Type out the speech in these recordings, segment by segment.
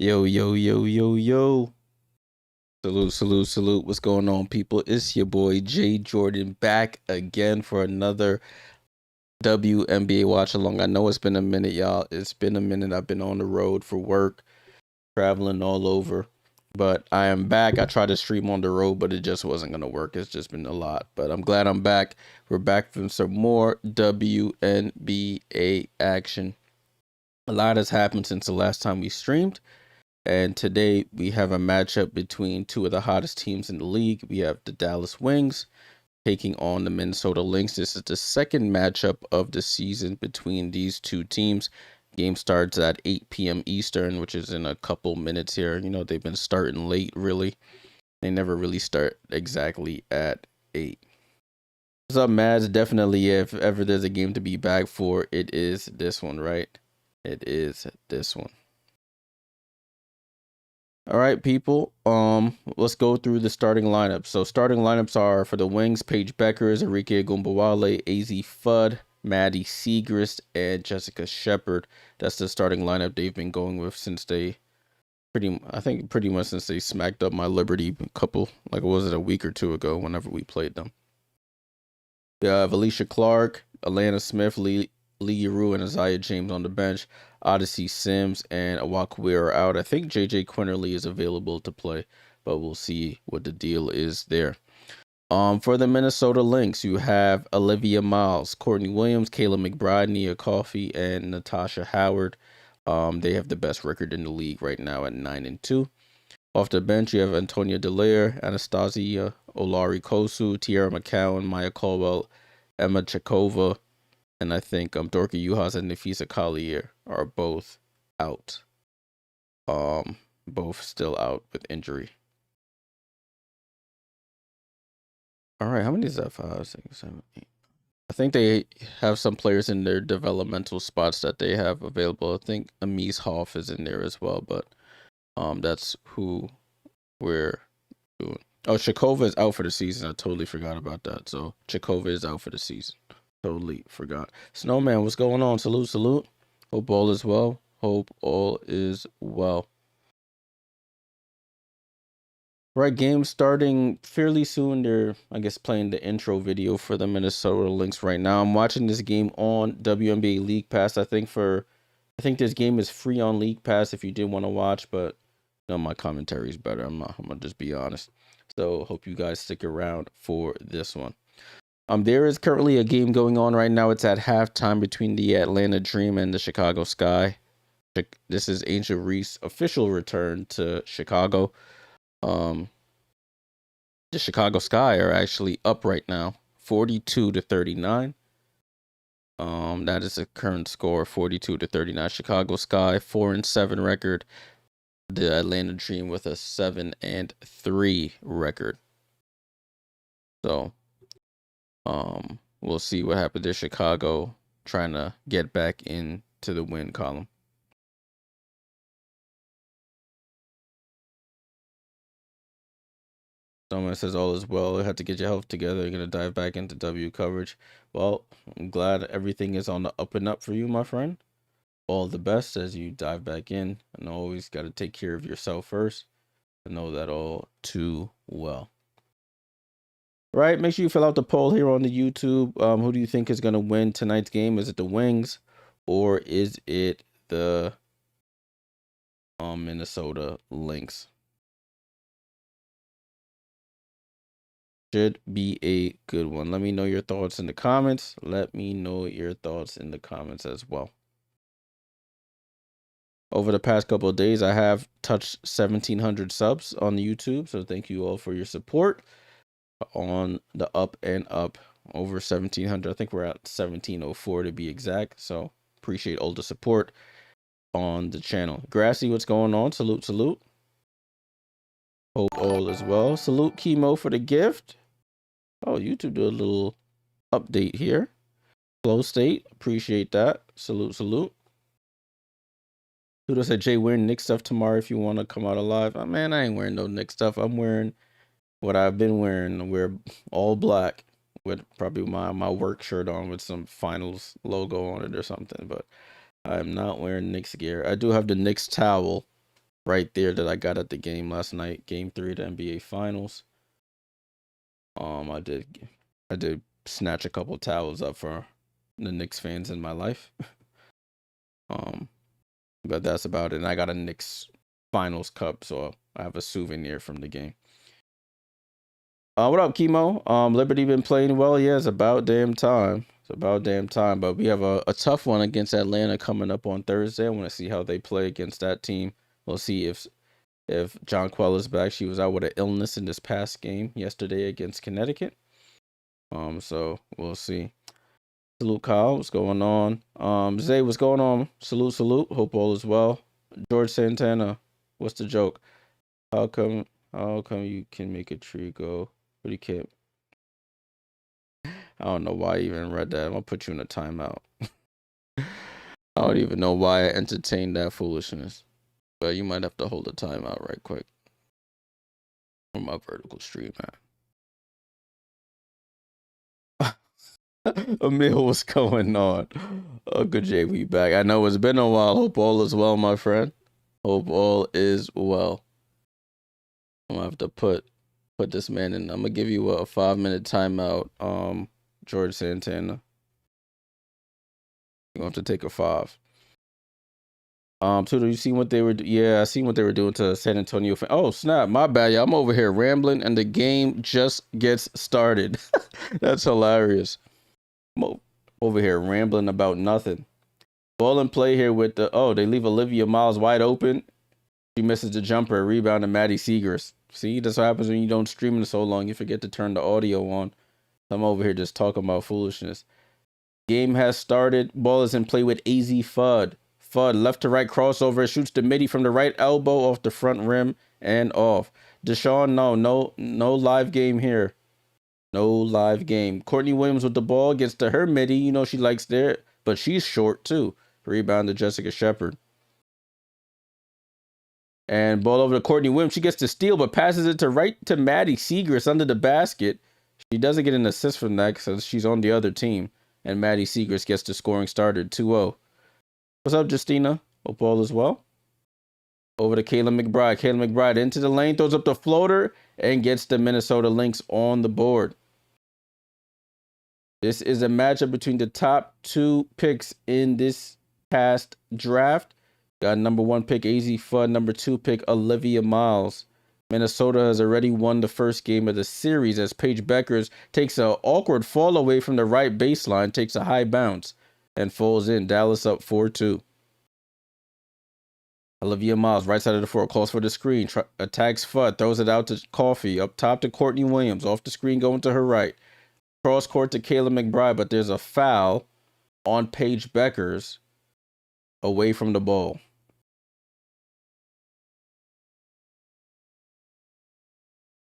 Yo, yo, yo, yo, yo. Salute, salute, salute. What's going on, people? It's your boy Jay Jordan back again for another WNBA watch along. I know it's been a minute, y'all. It's been a minute. I've been on the road for work, traveling all over. But I am back. I tried to stream on the road, but it just wasn't going to work. It's just been a lot. But I'm glad I'm back. We're back from some more WNBA action. A lot has happened since the last time we streamed. And today we have a matchup between two of the hottest teams in the league. We have the Dallas Wings taking on the Minnesota Lynx. This is the second matchup of the season between these two teams. Game starts at 8 p.m. Eastern, which is in a couple minutes here. You know, they've been starting late, really. They never really start exactly at 8. What's up, Mads? Definitely, if ever there's a game to be back for, it is this one, right? It is this one. All right, people. Let's go through the starting lineup. So starting lineups are for the Wings: Paige Beckers, Enrique Gumbawale, Azzi Fudd, Maddie Siegrist, and Jessica Shepard. That's the starting lineup they've been going with since they pretty much since they smacked up my Liberty a week or two ago whenever we played them. We have Alicia Clark, Alana Smith, Lee Rue, and Isaiah James on the bench. Odyssey Sims and Awakwe are out. I think JJ Quinterly is available to play, but we'll see what the deal is there. For the Minnesota Lynx, you have Olivia Miles, Courtney Williams, Kayla McBride, Nia Coffey, and Natasha Howard. They have the best record in the league right now at 9-2. Off the bench, you have Antonia Delaire, Anastasia Olari Kosu, Tierra McCowan, Maya Caldwell, Emma Chakova, and I think Dorka Juhas and Nafisa Collier are both out. Both still out with injury. All right, how many is that? 5, 6, 7, 8. I think they have some players in their developmental spots that they have available. I think Amise Hoff is in there as well, but that's who we're doing. Oh, Chakova is out for the season. I totally forgot about that. So Chakova is out for the season. Totally forgot. Snowman, what's going on? Salute, salute. Hope all is well. Hope all is well. Right, game starting fairly soon. They're, I guess, playing the intro video for the Minnesota Lynx right now. I'm watching this game on WNBA League Pass. I think this game is free on League Pass if you did want to watch, but no, my commentary is better. I'm gonna just be honest. So hope you guys stick around for this one. There is currently a game going on right now. It's at halftime between the Atlanta Dream and the Chicago Sky. This is Angel Reese's official return to Chicago. The Chicago Sky are actually up right now, 42-39. That is the current score, 42-39. Chicago Sky 4-7 record. The Atlanta Dream with a 7-3 record. So, we'll see what happens to Chicago trying to get back into the win column. Someone says all is well. You have to get your health together. You're going to dive back into W coverage. Well, I'm glad everything is on the up and up for you, my friend. All the best as you dive back in. And always got to take care of yourself first. I know that all too well. Right, make sure you fill out the poll here on the YouTube. Who do you think is going to win tonight's game? Is it the Wings or is it the Minnesota Lynx? Should be a good one. Let me know your thoughts in the comments. Let me know your thoughts in the comments as well. Over the past couple of days, I have touched 1,700 subs on YouTube. So thank you all for your support on the up and up. Over 1,700. I think we're at 1,704 to be exact. So appreciate all the support on the channel. Grassy, what's going on? Salute, salute. Hope all is well. Salute Chemo for the gift. Oh, YouTube do a little update here. Flow state. Appreciate that. Salute, salute. Dude said, Jay, wearing Knicks stuff tomorrow if you want to come out alive. Oh, man, I ain't wearing no Knicks stuff. I'm wearing what I've been wearing. I wear all black with probably my work shirt on with some finals logo on it or something. But I'm not wearing Knicks gear. I do have the Knicks towel right there that I got at the game last night, Game 3 of the NBA Finals. I did snatch a couple towels up for the Knicks fans in my life. um, but that's about it. And I got a Knicks Finals cup, so I have a souvenir from the game. What up, Chemo? Liberty been playing well. Yeah, it's about damn time. It's about damn time. But we have a tough one against Atlanta coming up on Thursday. I want to see how they play against that team. We'll see if John Quell is back. She was out with an illness in this past game yesterday against Connecticut. So we'll see. Salute, Kyle. What's going on? Zay, what's going on? Salute. Hope all is well. George Santana, what's the joke? How come you can make a tree go, but you can't? I don't know why I even read that. I'm gonna put you in a timeout. I don't even know why I entertained that foolishness. But you might have to hold a timeout right quick. From my vertical stream, man. Emil, what's going on? Good Jay, we back. I know it's been a while. Hope all is well, my friend. Hope all is well. I'm gonna have to put this man in. I'm gonna give you a 5-minute timeout. George Santana. You're gonna have to take a 5. Tudor, you seen what they were? Yeah, I seen what they were doing to San Antonio. Oh snap, my bad. Yeah, I'm over here rambling, and the game just gets started. That's hilarious. I'm over here rambling about nothing. Ball and play here with the. Oh, they leave Olivia Miles wide open. She misses the jumper. Rebound to Maddie Seegers. See, that's what happens when you don't stream it so long. You forget to turn the audio on. I'm over here just talking about foolishness. Game has started. Ball is in play with Azzi Fudd. Fudd left to right crossover. Shoots the midi from the right elbow off the front rim and off. Deshaun, no live game here. No live game. Courtney Williams with the ball gets to her midi. You know she likes there, but she's short too. Rebound to Jessica Shepard. And ball over to Courtney Williams. She gets to steal, but passes it right to Maddie Seegers under the basket. She doesn't get an assist from that because she's on the other team. And Maddie Seegers gets the scoring started 2-0. What's up, Justina? Hope all is well. Over to Kayla McBride. Kayla McBride into the lane, throws up the floater, and gets the Minnesota Lynx on the board. This is a matchup between the top 2 picks in this past draft. Got number 1 pick, Azzi Fudd. Number 2 pick, Olivia Miles. Minnesota has already won the first game of the series as Paige Beckers takes an awkward fall away from the right baseline, takes a high bounce, and falls in. Dallas up 4-2. Olivia Miles, right side of the floor, calls for the screen, attacks Fudd, throws it out to Coffee, up top to Courtney Williams, off the screen going to her right. Cross court to Kayla McBride, but there's a foul on Paige Beckers away from the ball.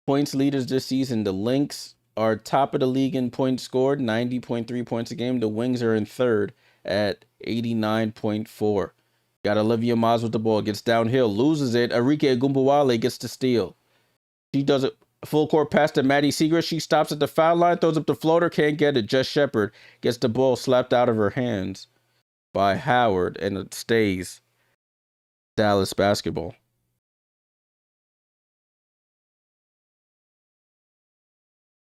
Points leaders this season, the Lynx are top of the league in points scored, 90.3 points a game. The Wings are in third at 89.4. Got Olivia Miles with the ball, gets downhill, loses it. Arike Ogunbowale gets the steal. She does it full court pass to Maddie Seegers. She stops at the foul line, throws up the floater, can't get it. Jess Shepard gets the ball slapped out of her hands by Howard, and it stays Dallas basketball.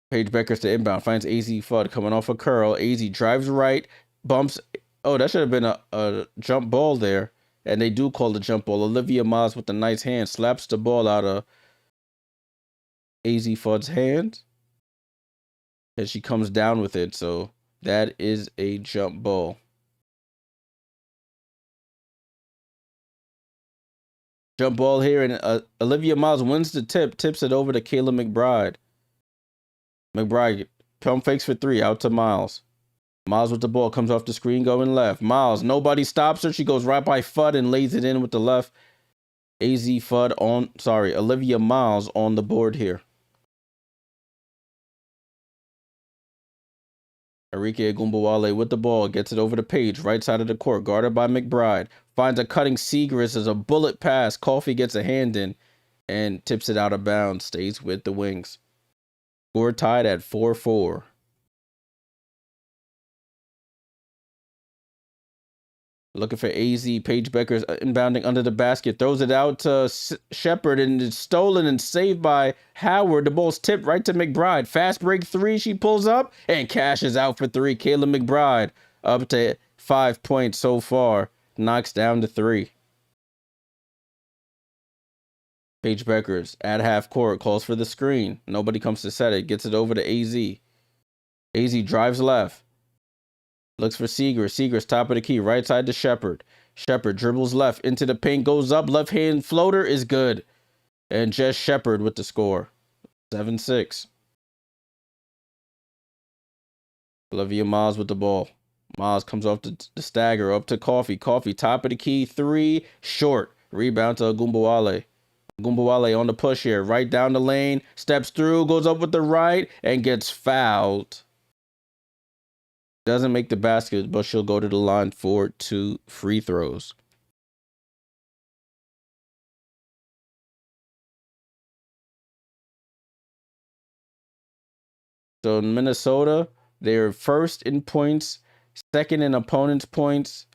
Paige Beckers to inbound, finds Azzi Fudd coming off a curl. Azzi drives right, bumps. Oh, that should have been a jump ball there. And they do call the jump ball. Olivia Miles with a nice hand slaps the ball out of Azzi Fudd's hand. And she comes down with it. So that is a jump ball. Jump ball here. And Olivia Miles wins the tip, tips it over to Kayla McBride. McBride pump fakes for 3 out to Miles. Miles with the ball, comes off the screen going left. Miles, nobody stops her. She goes right by Fudd and lays it in with the left. Olivia Miles on the board here. Arike Ogunbowale with the ball, gets it over to Paige, right side of the court, guarded by McBride. Finds a cutting Seegers as a bullet pass. Coffee gets a hand in and tips it out of bounds. Stays with the Wings. Score tied at 4-4. Looking for AZ. Paige Becker's inbounding under the basket. Throws it out to Shepard, and it's stolen and saved by Howard. The ball's tipped right to McBride. Fast break three. She pulls up and cashes out for three. Kayla McBride up to 5 points so far. Knocks down to three. Paige Becker's at half court. Calls for the screen. Nobody comes to set it. Gets it over to AZ. AZ drives left. Looks for Seegers. Seegers top of the key. Right side to Shepard. Shepard dribbles left into the paint. Goes up. Left hand floater is good. And Jess Shepard with the score. 7-6. Olivia Miles with the ball. Miles comes off the stagger. Up to Coffee. Coffee top of the key. Three. Short. Rebound to Agumbawale. Agumbawale on the push here. Right down the lane. Steps through. Goes up with the right. And gets fouled. Doesn't make the basket, but she'll go to the line for 2 free throws. So in Minnesota, they're first in points, second in opponents' points.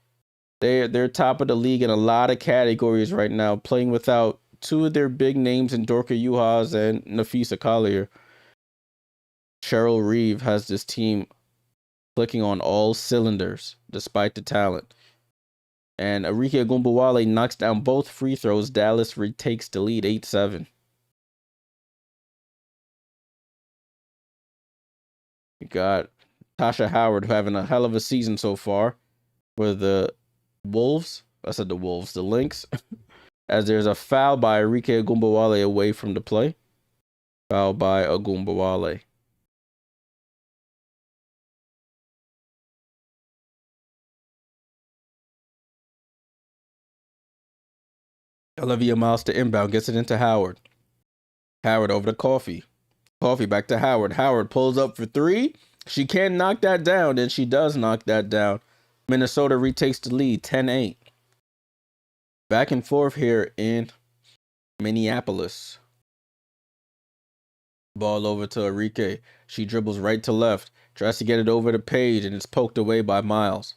They're top of the league in a lot of categories right now, playing without 2 of their big names in Dorka Juhas and Nafisa Collier. Cheryl Reeve has this team clicking on all cylinders, despite the talent. And Arike Agumbawale knocks down both free throws. Dallas retakes the lead 8-7. You got Tasha Howard having a hell of a season so far for the Wolves. I said the Wolves, the Lynx. As there's a foul by Arike Agumbawale away from the play. Foul by Agumbawale. Olivia Miles to inbound, gets it into Howard. Howard over to Coffee. Coffee back to Howard. Howard pulls up for 3. She can knock that down, and she does knock that down. Minnesota retakes the lead, 10-8. Back and forth here in Minneapolis. Ball over to Arike. She dribbles right to left. Tries to get it over to Paige, and it's poked away by Miles.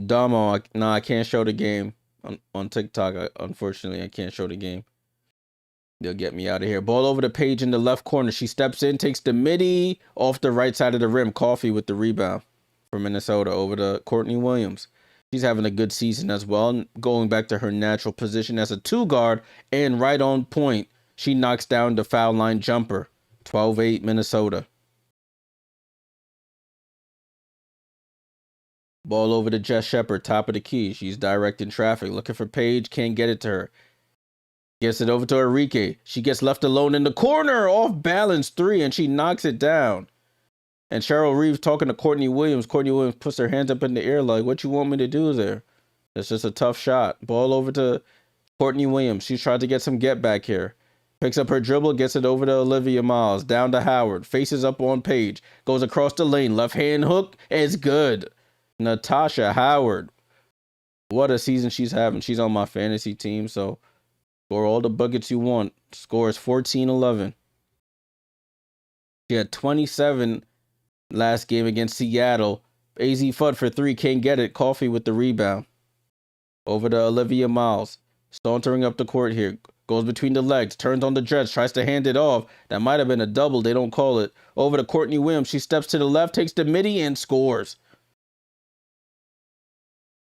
Damo, I can't show the game on TikTok. Unfortunately, I can't show the game. They'll get me out of here. Ball over to Paige in the left corner. She steps in, takes the midi off the right side of the rim. Coffee with the rebound for Minnesota over to Courtney Williams. She's having a good season as well, going back to her natural position as a 2 guard and right on point. She knocks down the foul line jumper. 12-8 Minnesota. Ball over to Jess Shepard, top of the key. She's directing traffic, looking for Paige, can't get it to her. Gets it over to Arike. She gets left alone in the corner, off balance 3, and she knocks it down. And Cheryl Reeves talking to Courtney Williams. Courtney Williams puts her hands up in the air like, what you want me to do there? It's just a tough shot. Ball over to Courtney Williams. She's tried to get some get back here. Picks up her dribble, gets it over to Olivia Miles. Down to Howard. Faces up on Paige. Goes across the lane. Left hand hook. It's good. Natasha Howard. What a season she's having. She's on my fantasy team, so score all the buckets you want. Scores 14-11. She had 27 last game against Seattle. Azzi Fudd for 3, can't get it. Coffee with the rebound. Over to Olivia Miles. Sauntering up the court here. Goes between the legs. Turns on the dredge. Tries to hand it off. That might have been a double. They don't call it. Over to Courtney Williams. She steps to the left. Takes the midi and scores.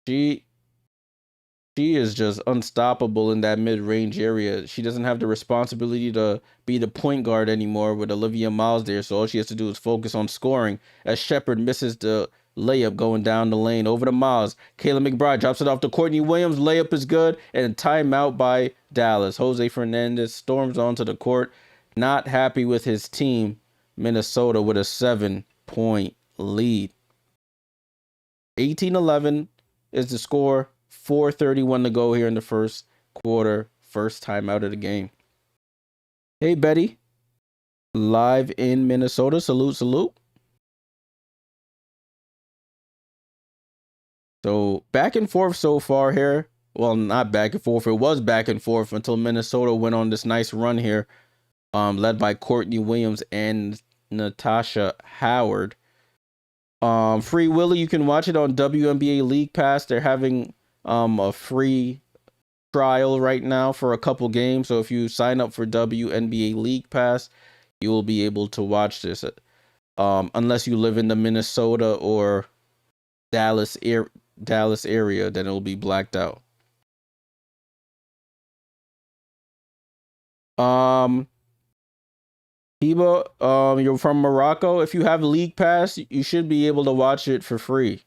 She is just unstoppable in that mid-range area. She doesn't have the responsibility to be the point guard anymore with Olivia Miles there, so all she has to do is focus on scoring as Shepard misses the layup going down the lane. Over to Miles. Kayla McBride drops it off to Courtney Williams. Layup is good, and timeout by Dallas. Jose Fernandez storms onto the court, not happy with his team. Minnesota with a 7-point lead. 18-11 is the score. 4:31 to go here in the first quarter. First time out of the game. Hey, Betty. Live in Minnesota. Salute, salute. So back and forth so far here. Well, not back and forth. It was back and forth until Minnesota went on this nice run here. Led by Courtney Williams and Natasha Howard. Free Willy, you can watch it on WNBA League Pass. They're having a free trial right now for a couple games. So if you sign up for WNBA League Pass, you will be able to watch this. Unless you live in the Minnesota or Dallas area, then it'll be blacked out. Hiba, you're from Morocco. If you have League Pass, you should be able to watch it for free.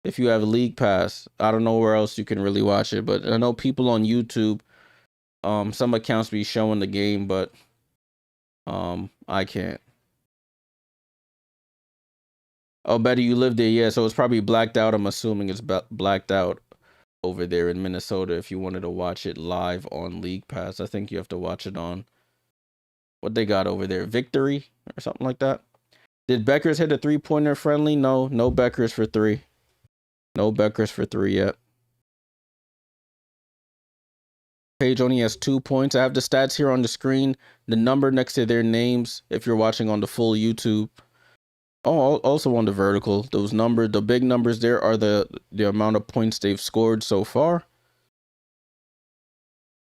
If you have League Pass, I don't know where else you can really watch it, but I know people on YouTube, some accounts be showing the game, but I can't. Oh, Betty, you live there, yeah. So it's probably blacked out. I'm assuming it's blacked out over there in Minnesota. If you wanted to watch it live on League Pass, I think you have to watch it on what they got over there, Victory or something like that. Did Beckers hit a 3-pointer friendly? No Beckers for 3. No Beckers for 3 yet. Page only has 2 points. I have the stats here on the screen. The number next to their names if you're watching on the full YouTube. Oh, also on the vertical. Those numbers, the big numbers there are the amount of points they've scored so far.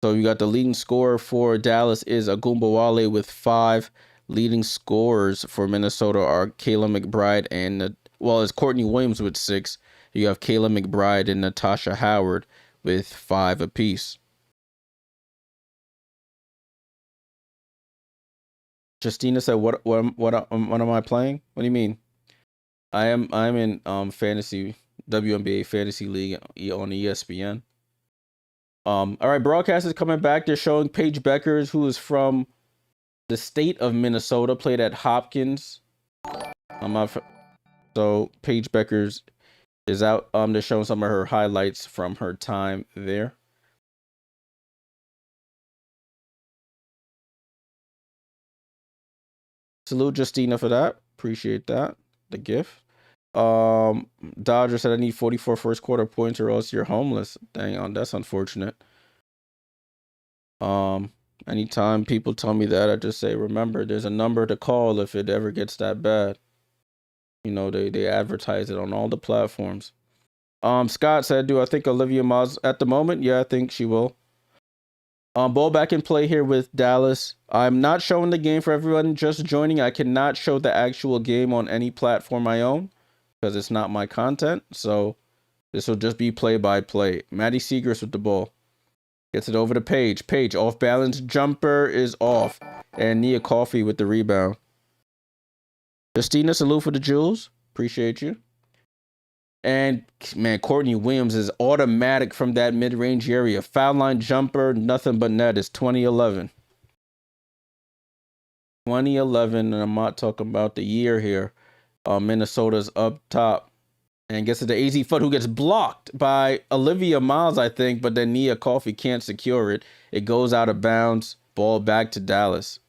So you got the leading scorer for Dallas is Agumbawale with 5. Leading scorers for Minnesota are Kayla McBride and, it's Courtney Williams with 6. You have Kayla McBride and Natasha Howard with 5 apiece. Justina said, "What am I playing? What do you mean?" I'm in fantasy WNBA fantasy league on ESPN. All right, broadcast is coming back. They're showing Paige Beckers, who is from the state of Minnesota, played at Hopkins. So Paige Beckers is out. They're showing some of her highlights from her time there. Salute Justina for that. Appreciate that. The gift. Dodger said I need 44 first quarter points or else you're homeless. Dang on, that's unfortunate. Anytime people tell me that, I just say, remember, there's a number to call if it ever gets that bad. You know, they advertise it on all the platforms. Scott said, do I think Olivia Miles at the moment? Yeah, I think she will. Ball back in play here with Dallas. I'm not showing the game for everyone just joining. I cannot show the actual game on any platform I own because it's not my content. So this will just be play-by-play. Maddie Segrist with the ball. Gets it over to Paige. Paige, off balance jumper is off. And Nia Coffey with the rebound. Justina, salute for the jewels. Appreciate you. And, man, Courtney Williams is automatic from that mid-range area. Foul line jumper, nothing but net. It's 2011. 2011, and I'm not talking about the year here. Minnesota's up top. And gets it to Azzi Fudd, who gets blocked by Olivia Miles, I think, but then Nia Coffey can't secure it. It goes out of bounds. Ball back to Dallas.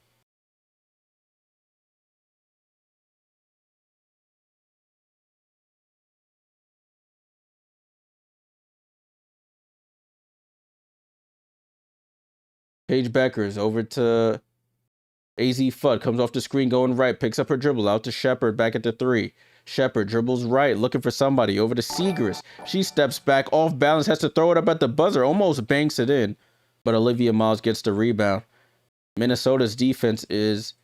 Paige Beckers over to Azzi Fudd. Comes off the screen going right. Picks up her dribble out to Shepard back at the 3. Shepard dribbles right, looking for somebody. Over to Segrist. She steps back, off balance, has to throw it up at the buzzer. Almost banks it in. But Olivia Miles gets the rebound. Minnesota's defense is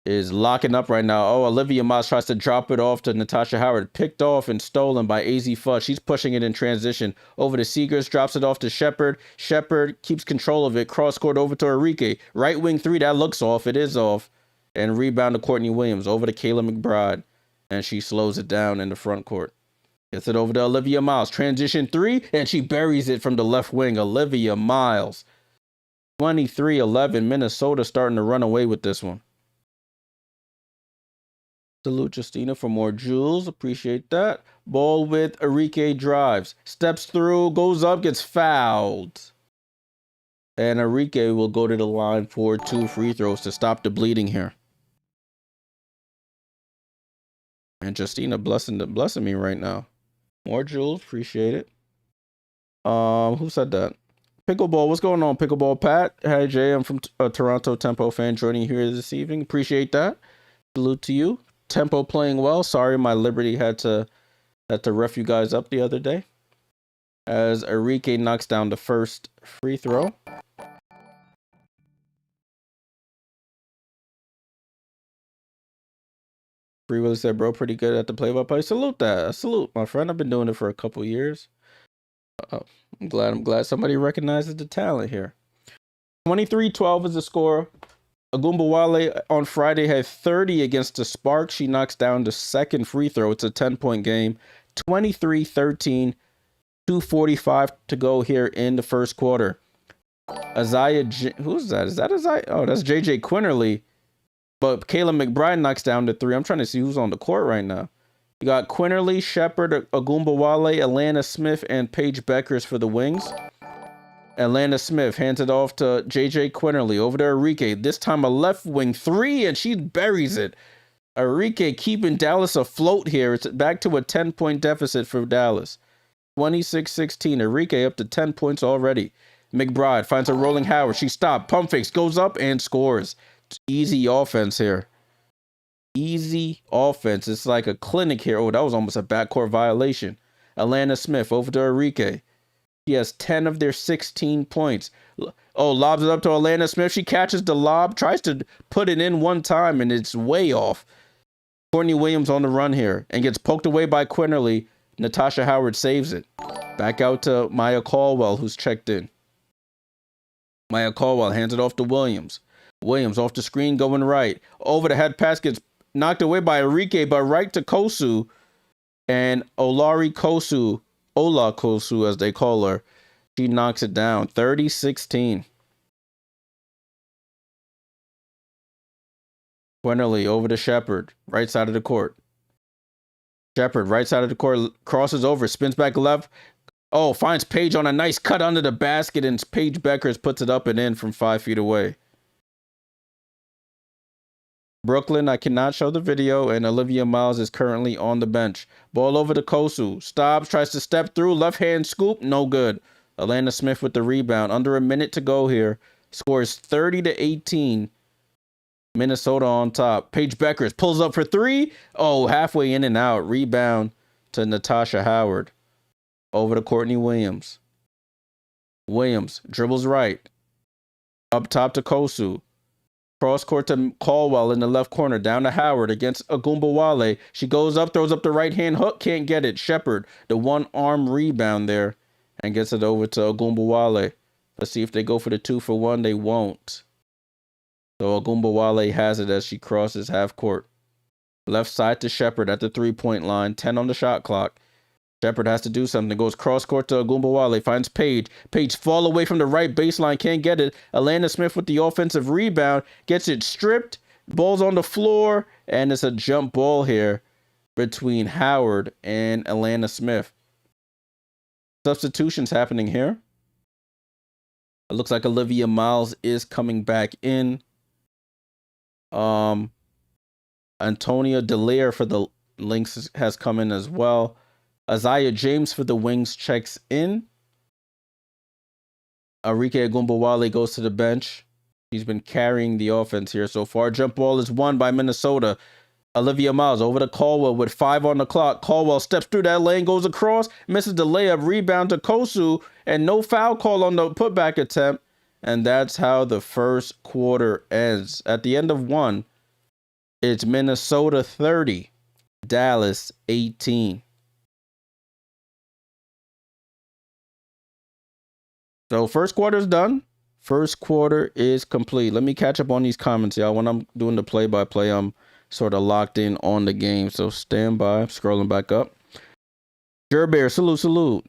locking up right now. Oh, Olivia Miles tries to drop it off to Natasha Howard. Picked off and stolen by Azzi Fudd. She's pushing it in transition. Over to Segrist, drops it off to Shepard. Shepard keeps control of it. Cross court over to Enrique. Right wing 3, that looks off. It is off. And rebound to Courtney Williams. Over to Kayla McBride. And she slows it down in the front court. Gets it over to Olivia Miles. Transition 3, and she buries it from the left wing. Olivia Miles. 23-11. Minnesota starting to run away with this one. Salute Justina for more jewels. Appreciate that. Ball with Enrique drives. Steps through, goes up, gets fouled. And Enrique will go to the line for 2 free throws to stop the bleeding here. And Justina blessing me right now. More jewels. Appreciate it. Who said that? Pickleball. What's going on, Pickleball Pat? Hi, Jay. I'm from Toronto Tempo fan joining you here this evening. Appreciate that. Salute to you. Tempo playing well. Sorry, my Liberty had to ref you guys up the other day. As Enrique knocks down the first free throw. Free Willie said, bro, pretty good at the play-by-play. Salute that. Salute, my friend. I've been doing it for a couple years. I'm glad somebody recognizes the talent here. 23-12 is the score. Agumbawale on Friday had 30 against the Sparks. She knocks down the second free throw. It's a 10-point game. 23-13. 2:45 to go here in the first quarter. Who's that? Is that Azziah? Oh, that's J.J. Quinterly. But Kayla McBride knocks down the three. I'm trying to see who's on the court right now. You got Quinterly, Shepard, Agumbawale, Atlanta Smith, and Paige Beckers for the wings. Atlanta Smith hands it off to J.J. Quinterly over to Enrique. This time a left wing three, and she buries it. Enrique keeping Dallas afloat here. It's back to a 10-point deficit for Dallas. 26-16. Enrique up to 10 points already. McBride finds a rolling Howard. She stopped. Pump fakes. Goes up and scores. It's easy offense here. Easy offense. It's like a clinic here. Oh, that was almost a backcourt violation. Atlanta Smith over to Enrique. He has 10 of their 16 points. Oh, lobs it up to Atlanta Smith. She catches the lob. Tries to put it in one time, and it's way off. Courtney Williams on the run here and gets poked away by Quinterly. Natasha Howard saves it. Back out to Maya Caldwell, who's checked in. Maya Caldwell hands it off to Williams. Williams off the screen going right. Over the head pass gets knocked away by Enrique, but right to Kosu. And Ola Kosu, as they call her, she knocks it down. 30-16. Quinterly over to Shepard, right side of the court. Shepard, right side of the court, crosses over, spins back left. Oh, finds Paige on a nice cut under the basket, and Paige Beckers puts it up and in from 5 feet away. Brooklyn, I cannot show the video, and Olivia Miles is currently on the bench. Ball over to Kosu. Stops, tries to step through, left hand scoop, no good. Atlanta Smith with the rebound. Under a minute to go here. Scores 30-18. Minnesota on top. Paige Beckers pulls up for three. Oh, halfway in and out. Rebound to Natasha Howard. Over to Courtney Williams. Williams dribbles right. Up top to Kosu. Cross court to Caldwell in the left corner. Down to Howard against Agumbawale. She goes up, throws up the right hand hook. Can't get it. Shepard, the one arm rebound there. And gets it over to Agumbawale. Let's see if they go for the 2-for-1. They won't. So Agumbawale has it as she crosses half court. Left side to Shepard at the 3-point line. 10 on the shot clock. Shepard has to do something. Goes cross court to Agumbawale. Finds Paige. Paige fall away from the right baseline. Can't get it. Atlanta Smith with the offensive rebound. Gets it stripped. Ball's on the floor. And it's a jump ball here between Howard and Atlanta Smith. Substitutions happening here. It looks like Olivia Miles is coming back in. Antonia Delaire for the Lynx has come in as well. Isaiah James for the Wings checks in. Enrique Agumbawale goes to the bench. He's been carrying the offense here so far. Jump ball is won by Minnesota. Olivia Miles over to Caldwell with 5 on the clock. Caldwell steps through that lane, goes across, misses the layup, rebound to Kosu, and no foul call on the putback attempt. And that's how the first quarter ends. At the end of one, it's Minnesota 30, Dallas 18. So first quarter is done. First quarter is complete. Let me catch up on these comments, y'all. When I'm doing the play-by-play, I'm sort of locked in on the game. So stand by. Scrolling back up. Jerbear, salute.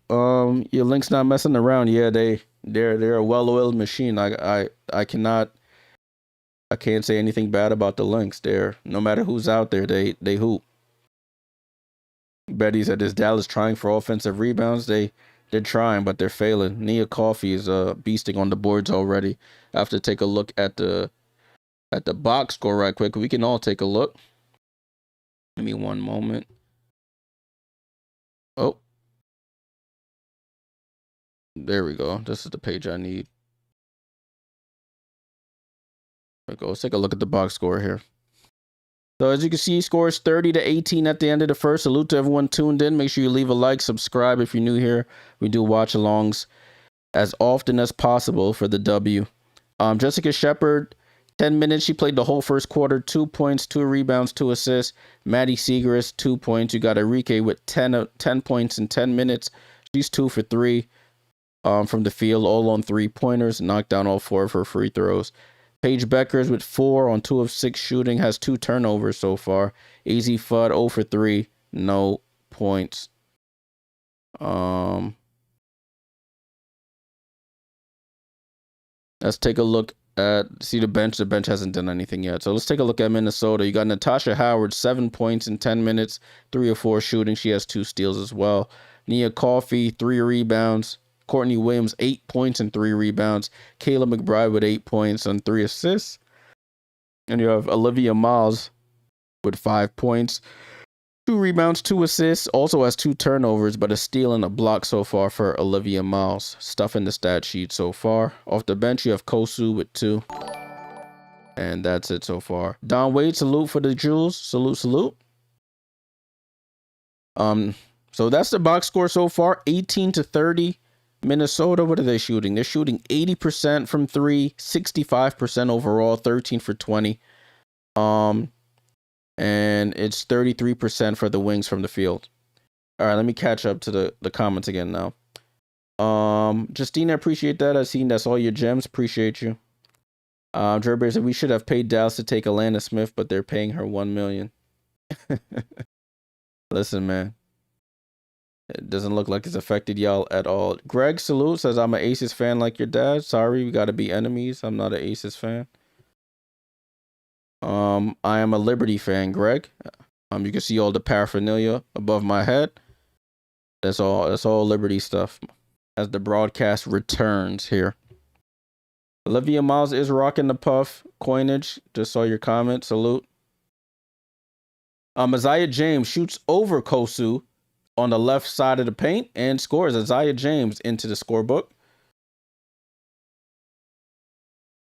Your Lynx not messing around. Yeah, they're a well-oiled machine. I can't say anything bad about the Lynx. No matter who's out there, they hoop. Betty said, "Is Dallas trying for offensive rebounds?" They're trying, but they're failing. Nia Coffey is beasting on the boards already. I have to take a look at the box score right quick. We can all take a look. Give me one moment. Oh, there we go. This is the page I need. There we go. Let's take a look at the box score here. So as you can see, scores 30-18 at the end of the first. Salute to everyone tuned in. Make sure you leave a like, subscribe if you're new here. We do watch-alongs as often as possible for the W. Jessica Shepard, 10 minutes. She played the whole first quarter. 2 points, 2 rebounds, 2 assists. Maddie Segrist, 2 points. You got Enrique with 10 points in 10 minutes. She's 2 for 3 from the field, all on 3-pointers. Knocked down all 4 of her free throws. Paige Beckers with 4 on 2 of 6 shooting, has 2 turnovers so far. Azzi Fudd 0 for 3, no points. Let's take a look at the bench. The bench hasn't done anything yet. So let's take a look at Minnesota. You got Natasha Howard, 7 points in 10 minutes, 3 of 4 shooting. She has 2 steals as well. Nia Coffey, 3 rebounds. Courtney Williams, 8 points and 3 rebounds. Kayla McBride with 8 points and 3 assists. And you have Olivia Miles with 5 points, 2 rebounds, 2 assists. Also has 2 turnovers, but a steal and a block so far for Olivia Miles. Stuff in the stat sheet so far. Off the bench, you have Kosu with 2. And that's it so far. Don Wade, salute for the Jewels. Salute, salute. So that's the box score so far. 18-30. Minnesota, what are they shooting? They're shooting 80% from 3, 65% overall, 13 for 20. And it's 33% for the Wings from the field. All right, let me catch up to the comments again now. Justina, appreciate that. I've seen that's all your gems. Appreciate you. Jerbear said we should have paid Dallas to take Alana Smith, but they're paying her $1 million. Listen, man. It doesn't look like it's affected y'all at all. Greg, salute, says, I'm an Aces fan like your dad. Sorry, we got to be enemies. I'm not an Aces fan. I am a Liberty fan, Greg. You can see all the paraphernalia above my head. That's all Liberty stuff. As the broadcast returns here. Olivia Miles is rocking the puff coinage. Just saw your comment. Salute. Isaiah James shoots over Kosu on the left side of the paint and scores. Isaiah James into the scorebook.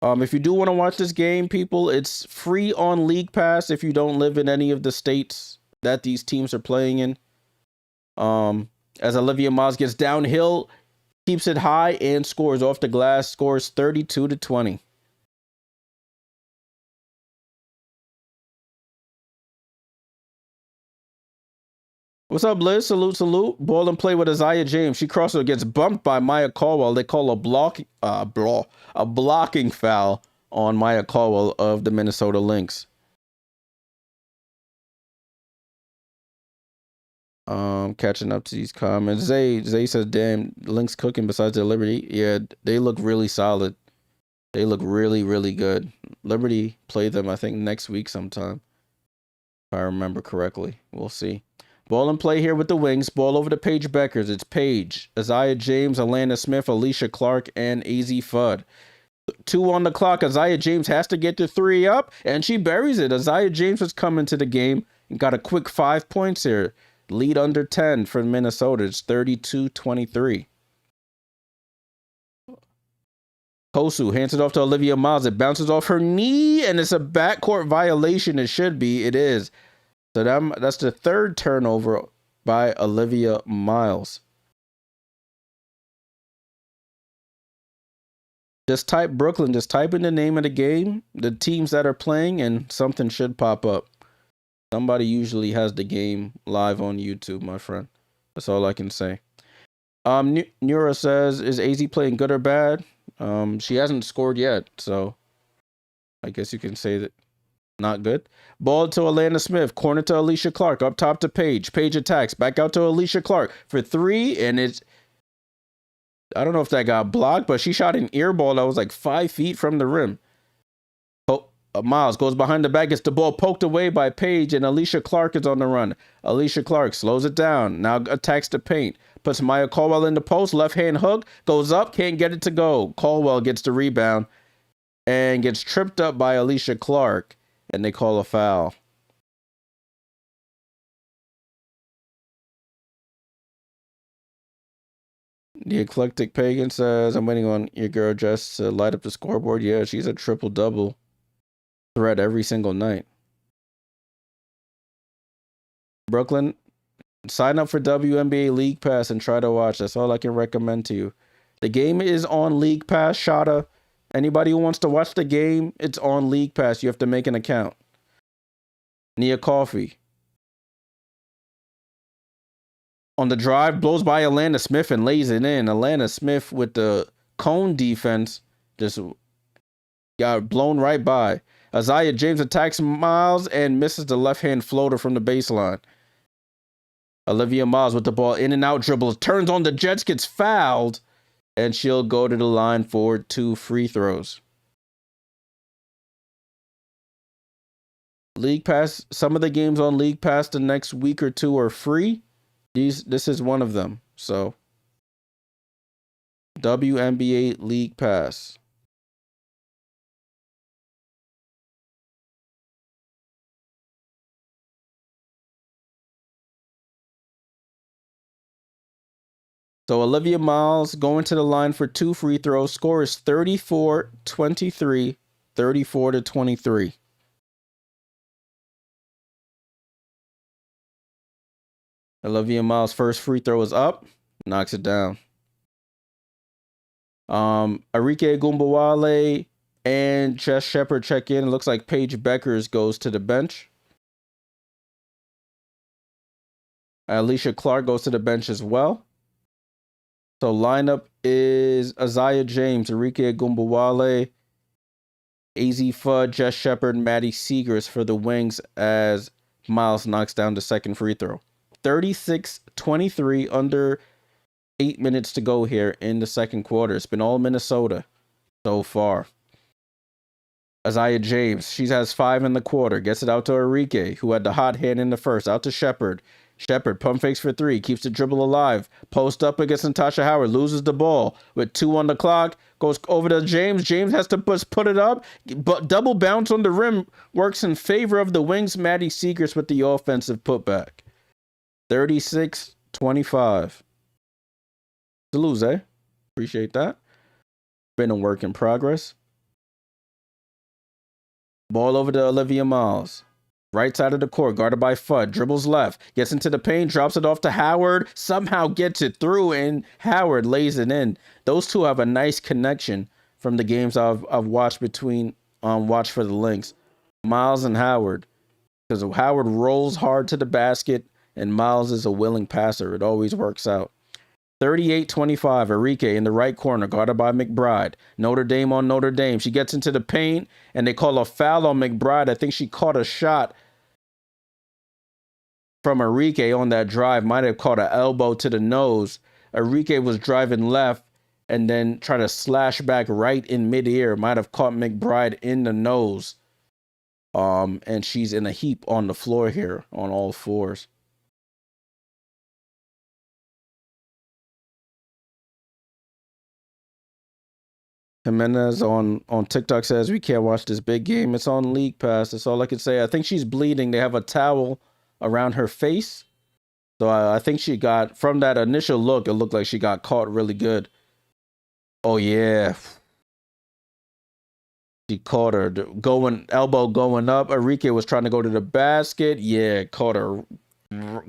If you do want to watch this game, people, it's free on League Pass if you don't live in any of the states that these teams are playing in. As Olivia Miles gets downhill, keeps it high and scores off the glass, scores 32-20. What's up, Liz? Salute, salute. Ball and play with Isaiah James. She crosses, gets bumped by Maya Caldwell. They call a blocking foul on Maya Caldwell of the Minnesota Lynx. Catching up to these comments. Zay says, damn, Lynx cooking besides their Liberty. Yeah, they look really solid. They look really, really good. Liberty play them, I think, next week sometime. If I remember correctly. We'll see. Ball and play here with the Wings. Ball over to Paige Beckers. It's Paige, Isaiah James, Alana Smith, Alicia Clark, and Azzi Fudd. 2 on the clock. Isaiah James has to get the 3 up, and she buries it. Isaiah James was coming to the game and got a quick 5 points here. Lead under 10 for Minnesota. It's 32-23. Kosu hands it off to Olivia Miles. It bounces off her knee, and it's a backcourt violation. It should be. It is. So that's the 3rd turnover by Olivia Miles. Just type Brooklyn. Just type in the name of the game, the teams that are playing, and something should pop up. Somebody usually has the game live on YouTube, my friend. That's all I can say. Nura says, is AZ playing good or bad? She hasn't scored yet, so I guess you can say that not good. Ball to Alana Smith, corner to Alicia Clark, up top to Paige. Paige attacks, back out to Alicia Clark for 3, and it's, I don't know if that got blocked, but she shot an ear ball that was like 5 feet from the rim. Miles goes behind the back, gets the ball poked away by Paige, and Alicia Clark is on the run. Alicia Clark slows it down, now attacks the paint, puts Maya Caldwell in the post, left hand hook, goes up, can't get it to go. Caldwell gets the rebound and gets tripped up by Alicia Clark, and they call a foul. The Eclectic Pagan says, I'm waiting on your girl Jess to light up the scoreboard. Yeah, she's a triple-double threat every single night. Brooklyn, sign up for WNBA League Pass and try to watch. That's all I can recommend to you. The game is on League Pass, Shada. Anybody who wants to watch the game, it's on League Pass. You have to make an account. Nia Coffee. On the drive, blows by Alana Smith and lays it in. Alana Smith with the cone defense just got blown right by. Isaiah James attacks Miles and misses the left-hand floater from the baseline. Olivia Miles with the ball in and out dribbles, turns on the Jets, gets fouled, and she'll go to the line for 2 free throws. League Pass, some of the games on League Pass the next week or two are free. This is one of them. So, WNBA League Pass. So Olivia Miles going to the line for 2 free throws. Score is 34-23, 34-23. Olivia Miles' first free throw is up, knocks it down. Arike Gumbawale and Jess Shepard check in. It looks like Paige Beckers goes to the bench. Alicia Clark goes to the bench as well. So lineup is Isaiah James, Arike Gumbawale, Azzi Fudd, Jess Shepard, Maddie Seegers for the wings as Miles knocks down the second free throw. 36-23, under 8 minutes to go here in the second quarter. It's been all Minnesota so far. Isaiah James, she has 5 in the quarter, gets it out to Arike, who had the hot hand in the first, out to Shepard. Shepard pump fakes for 3, keeps the dribble alive, post up against Natasha Howard, loses the ball with 2 on the clock, goes over to James. James has to put it up, but double bounce on the rim works in favor of the wings. Maddie Seegers with the offensive putback. 36-25. To lose, eh? Appreciate that. Been a work in progress. Ball over to Olivia Miles. Right side of the court, guarded by Fudd. Dribbles left, gets into the paint, drops it off to Howard, somehow gets it through, and Howard lays it in. Those two have a nice connection from the games I've watched between watch for the Lynx. Miles and Howard. Because Howard rolls hard to the basket, and Miles is a willing passer. It always works out. 38-25, Arike in the right corner, guarded by McBride. Notre Dame on Notre Dame. She gets into the paint, and they call a foul on McBride. I think she caught a shot from Arike on that drive. Might have caught an elbow to the nose. Arike was driving left and then trying to slash back right in midair. Might have caught McBride in the nose. And she's in a heap on the floor here on all fours. Jimenez on TikTok says, we can't watch this big game. It's on League Pass. That's all I can say. I think she's bleeding. They have a towel around her face. So I think she got, from that initial look, it looked like she got caught really good. Oh, yeah. She caught her elbow going up. Arike was trying to go to the basket. Yeah, caught her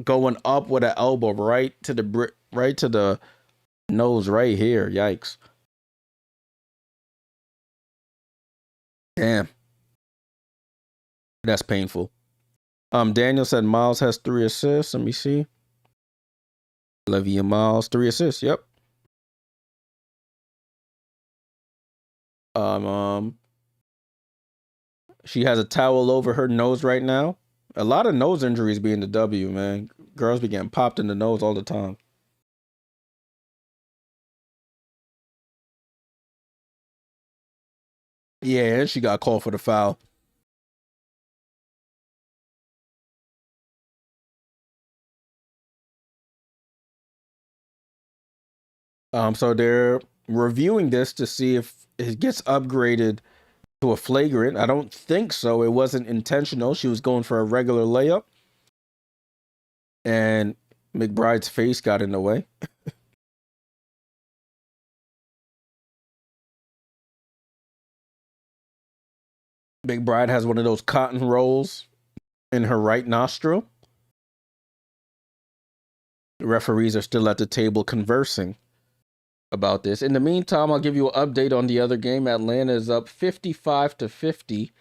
going up with an elbow right to the nose right here. Yikes. Damn. That's painful. Daniel said Miles has 3 assists. Let me see. Olivia Miles, 3 assists. Yep. She has a towel over her nose right now. A lot of nose injuries being the W, man. Girls be getting popped in the nose all the time. Yeah, and she got called for the foul. So they're reviewing this to see if it gets upgraded to a flagrant. I don't think so. It wasn't intentional. She was going for a regular layup, and McBride's face got in the way. McBride has one of those cotton rolls in her right nostril. The referees are still at the table conversing about this. In the meantime, I'll give you an update on the other game. Atlanta is up 55-50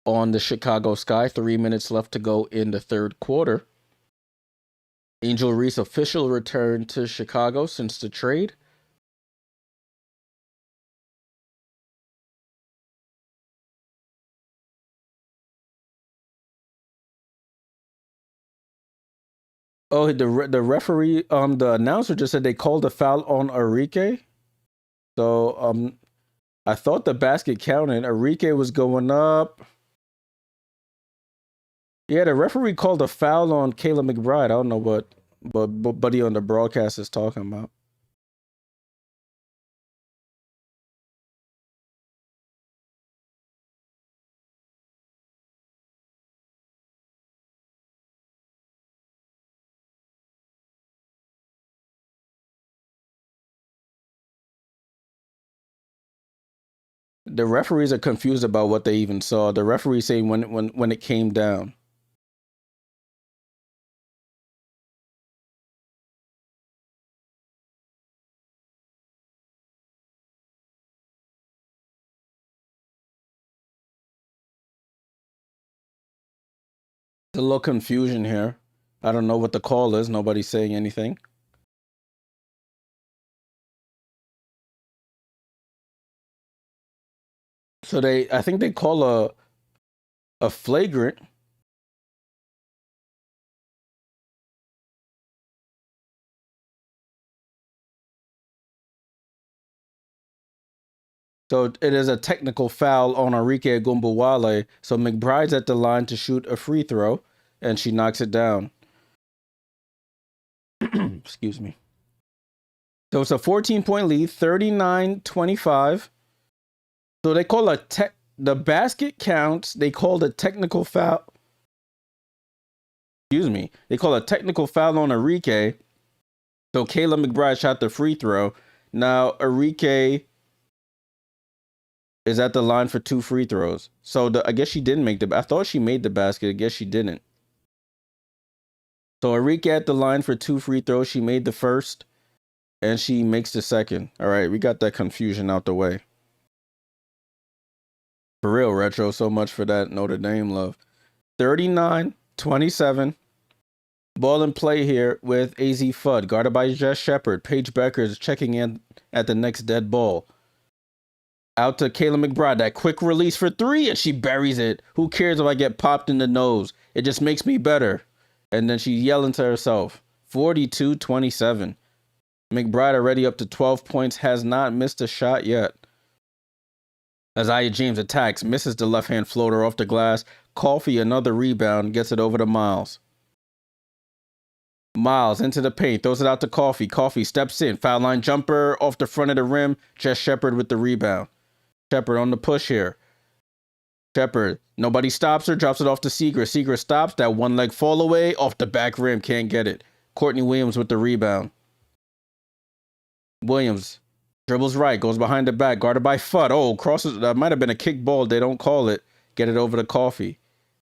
on the Chicago Sky. 3 minutes left to go in the third quarter. Angel Reese official return to Chicago since the trade. Oh, the referee, the announcer just said they called a foul on Enrique. So, I thought the basket counted. Enrique was going up. Yeah, the referee called a foul on Kayla McBride. I don't know what buddy on the broadcast is talking about. The referees are confused about what they even saw. The referee saying when it came down. There's a little confusion here. I don't know what the call is. Nobody's saying anything. So I think they call a flagrant. So it is a technical foul on Enrique Gumbawale. So McBride's at the line to shoot a free throw, and she knocks it down. Excuse me. So it's a 14-point lead, 39-25. So they call the basket counts. They called a technical foul. Excuse me. They call a technical foul on Enrique. So Kayla McBride shot the free throw. Now Enrique is at the line for 2 free throws. So I guess she didn't make I thought she made the basket. I guess she didn't. So Enrique at the line for 2 free throws. She made the first, and she makes the second. All right, we got that confusion out the way. For real, Retro, so much for that Notre Dame love. 39-27. Ball in play here with Azzi Fudd, guarded by Jess Shepard. Paige Becker is checking in at the next dead ball. Out to Kayla McBride. That quick release for 3, and she buries it. Who cares if I get popped in the nose? It just makes me better. And then she's yelling to herself. 42-27. McBride already up to 12 points. Has not missed a shot yet. Azzi James attacks. Misses the left-hand floater off the glass. Coffee, another rebound. Gets it over to Miles. Miles into the paint. Throws it out to Coffee. Coffee steps in. Foul line jumper off the front of the rim. Jess Shepard with the rebound. Shepard on the push here. Shepard, nobody stops her, drops it off to Seager. Seager stops, that one leg fall away, off the back rim, can't get it. Courtney Williams with the rebound. Williams dribbles right, goes behind the back, guarded by Fudd. Oh, crosses, that might have been a kick ball, they don't call it. Get it over to Coffee.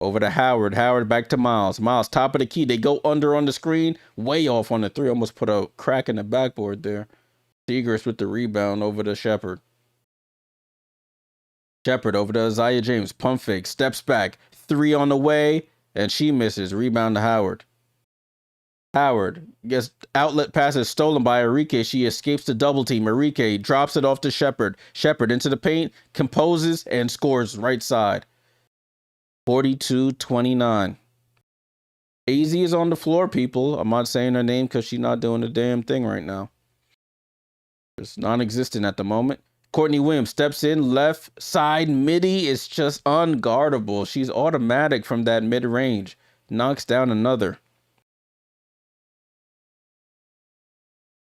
Over to Howard. Howard back to Miles. Miles, top of the key. They go under on the screen, way off on the 3. Almost put a crack in the backboard there. Seager's with the rebound over to Shepard. Shepard over to Azzi James. Pump fake. Steps back. 3 on the way. And she misses. Rebound to Howard. Howard gets outlet passes stolen by Enrique. She escapes the double team. Enrique drops it off to Shepard. Shepard into the paint. Composes and scores right side. 42-29. Azzi is on the floor, people. I'm not saying her name because she's not doing a damn thing right now. It's non-existent at the moment. Courtney Williams steps in, left side midi is just unguardable. She's automatic from that mid-range. Knocks down another.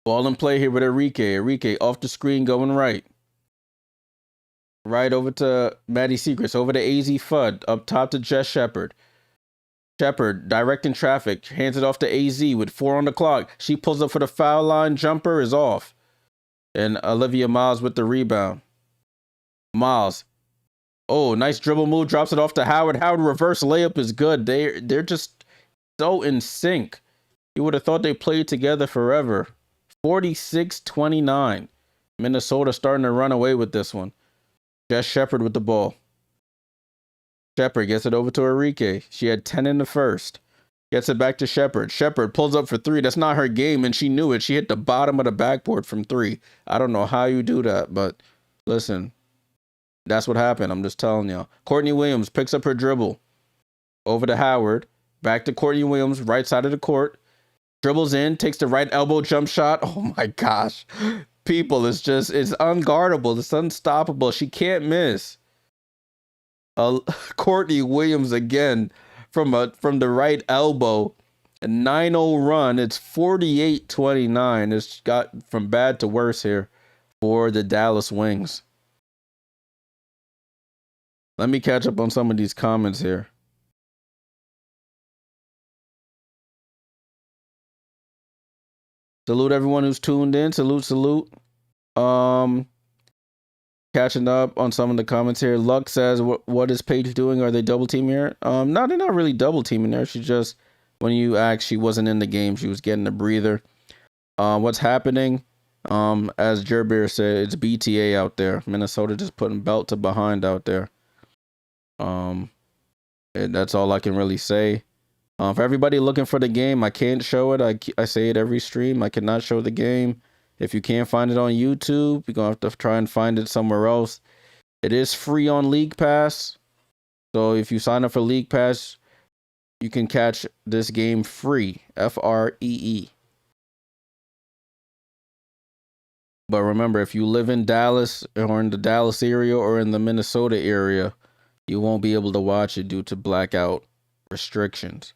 Ball in play here with Enrique. Enrique off the screen going right. Right over to Maddie Secrets. Over to Azzi Fudd. Up top to Jess Shepard. Shepard directing traffic. Hands it off to Azzi with 4 on the clock. She pulls up for the foul line. Jumper is off. And Olivia Miles with the rebound. Miles. Oh, nice dribble move. Drops it off to Howard. Howard reverse layup is good. They're just so in sync. You would have thought they played together forever. 46-29. Minnesota starting to run away with this one. Jess Shepard with the ball. Shepard gets it over to Enrique. She had 10 in the first. Gets it back to Shepard. Shepard pulls up for three. That's not her game, and she knew it. She hit the bottom of the backboard from three. I don't know how you do that, but listen, that's what happened. I'm just telling y'all. Courtney Williams picks up her dribble. Over to Howard. Back to Courtney Williams, right side of the court. Dribbles in, takes the right elbow jump shot. Oh my gosh. People, it's unguardable. It's unstoppable. She can't miss. Courtney Williams again from the right elbow. A 9-0 run. It's 48-29. It's got from bad to worse here for the Dallas Wings. Let me catch up on some of these comments here. Salute everyone who's tuned in. Salute. Catching up on some of the comments here. Luck says, what is Paige doing? Are they double teaming her? No, they're not really double teaming her. She just, when you asked, she wasn't in the game. She was getting a breather. What's happening? As Jerbeer said, it's BTA out there. Minnesota just putting belt to behind out there. That's all I can really say. For everybody looking for the game, I can't show it. I say it every stream. I cannot show the game. If you can't find it on YouTube, you're going to have to try and find it somewhere else. It is free on League Pass. So if you sign up for League Pass, you can catch this game free. Free. But remember, if you live in Dallas or in the Dallas area or in the Minnesota area, you won't be able to watch it due to blackout restrictions.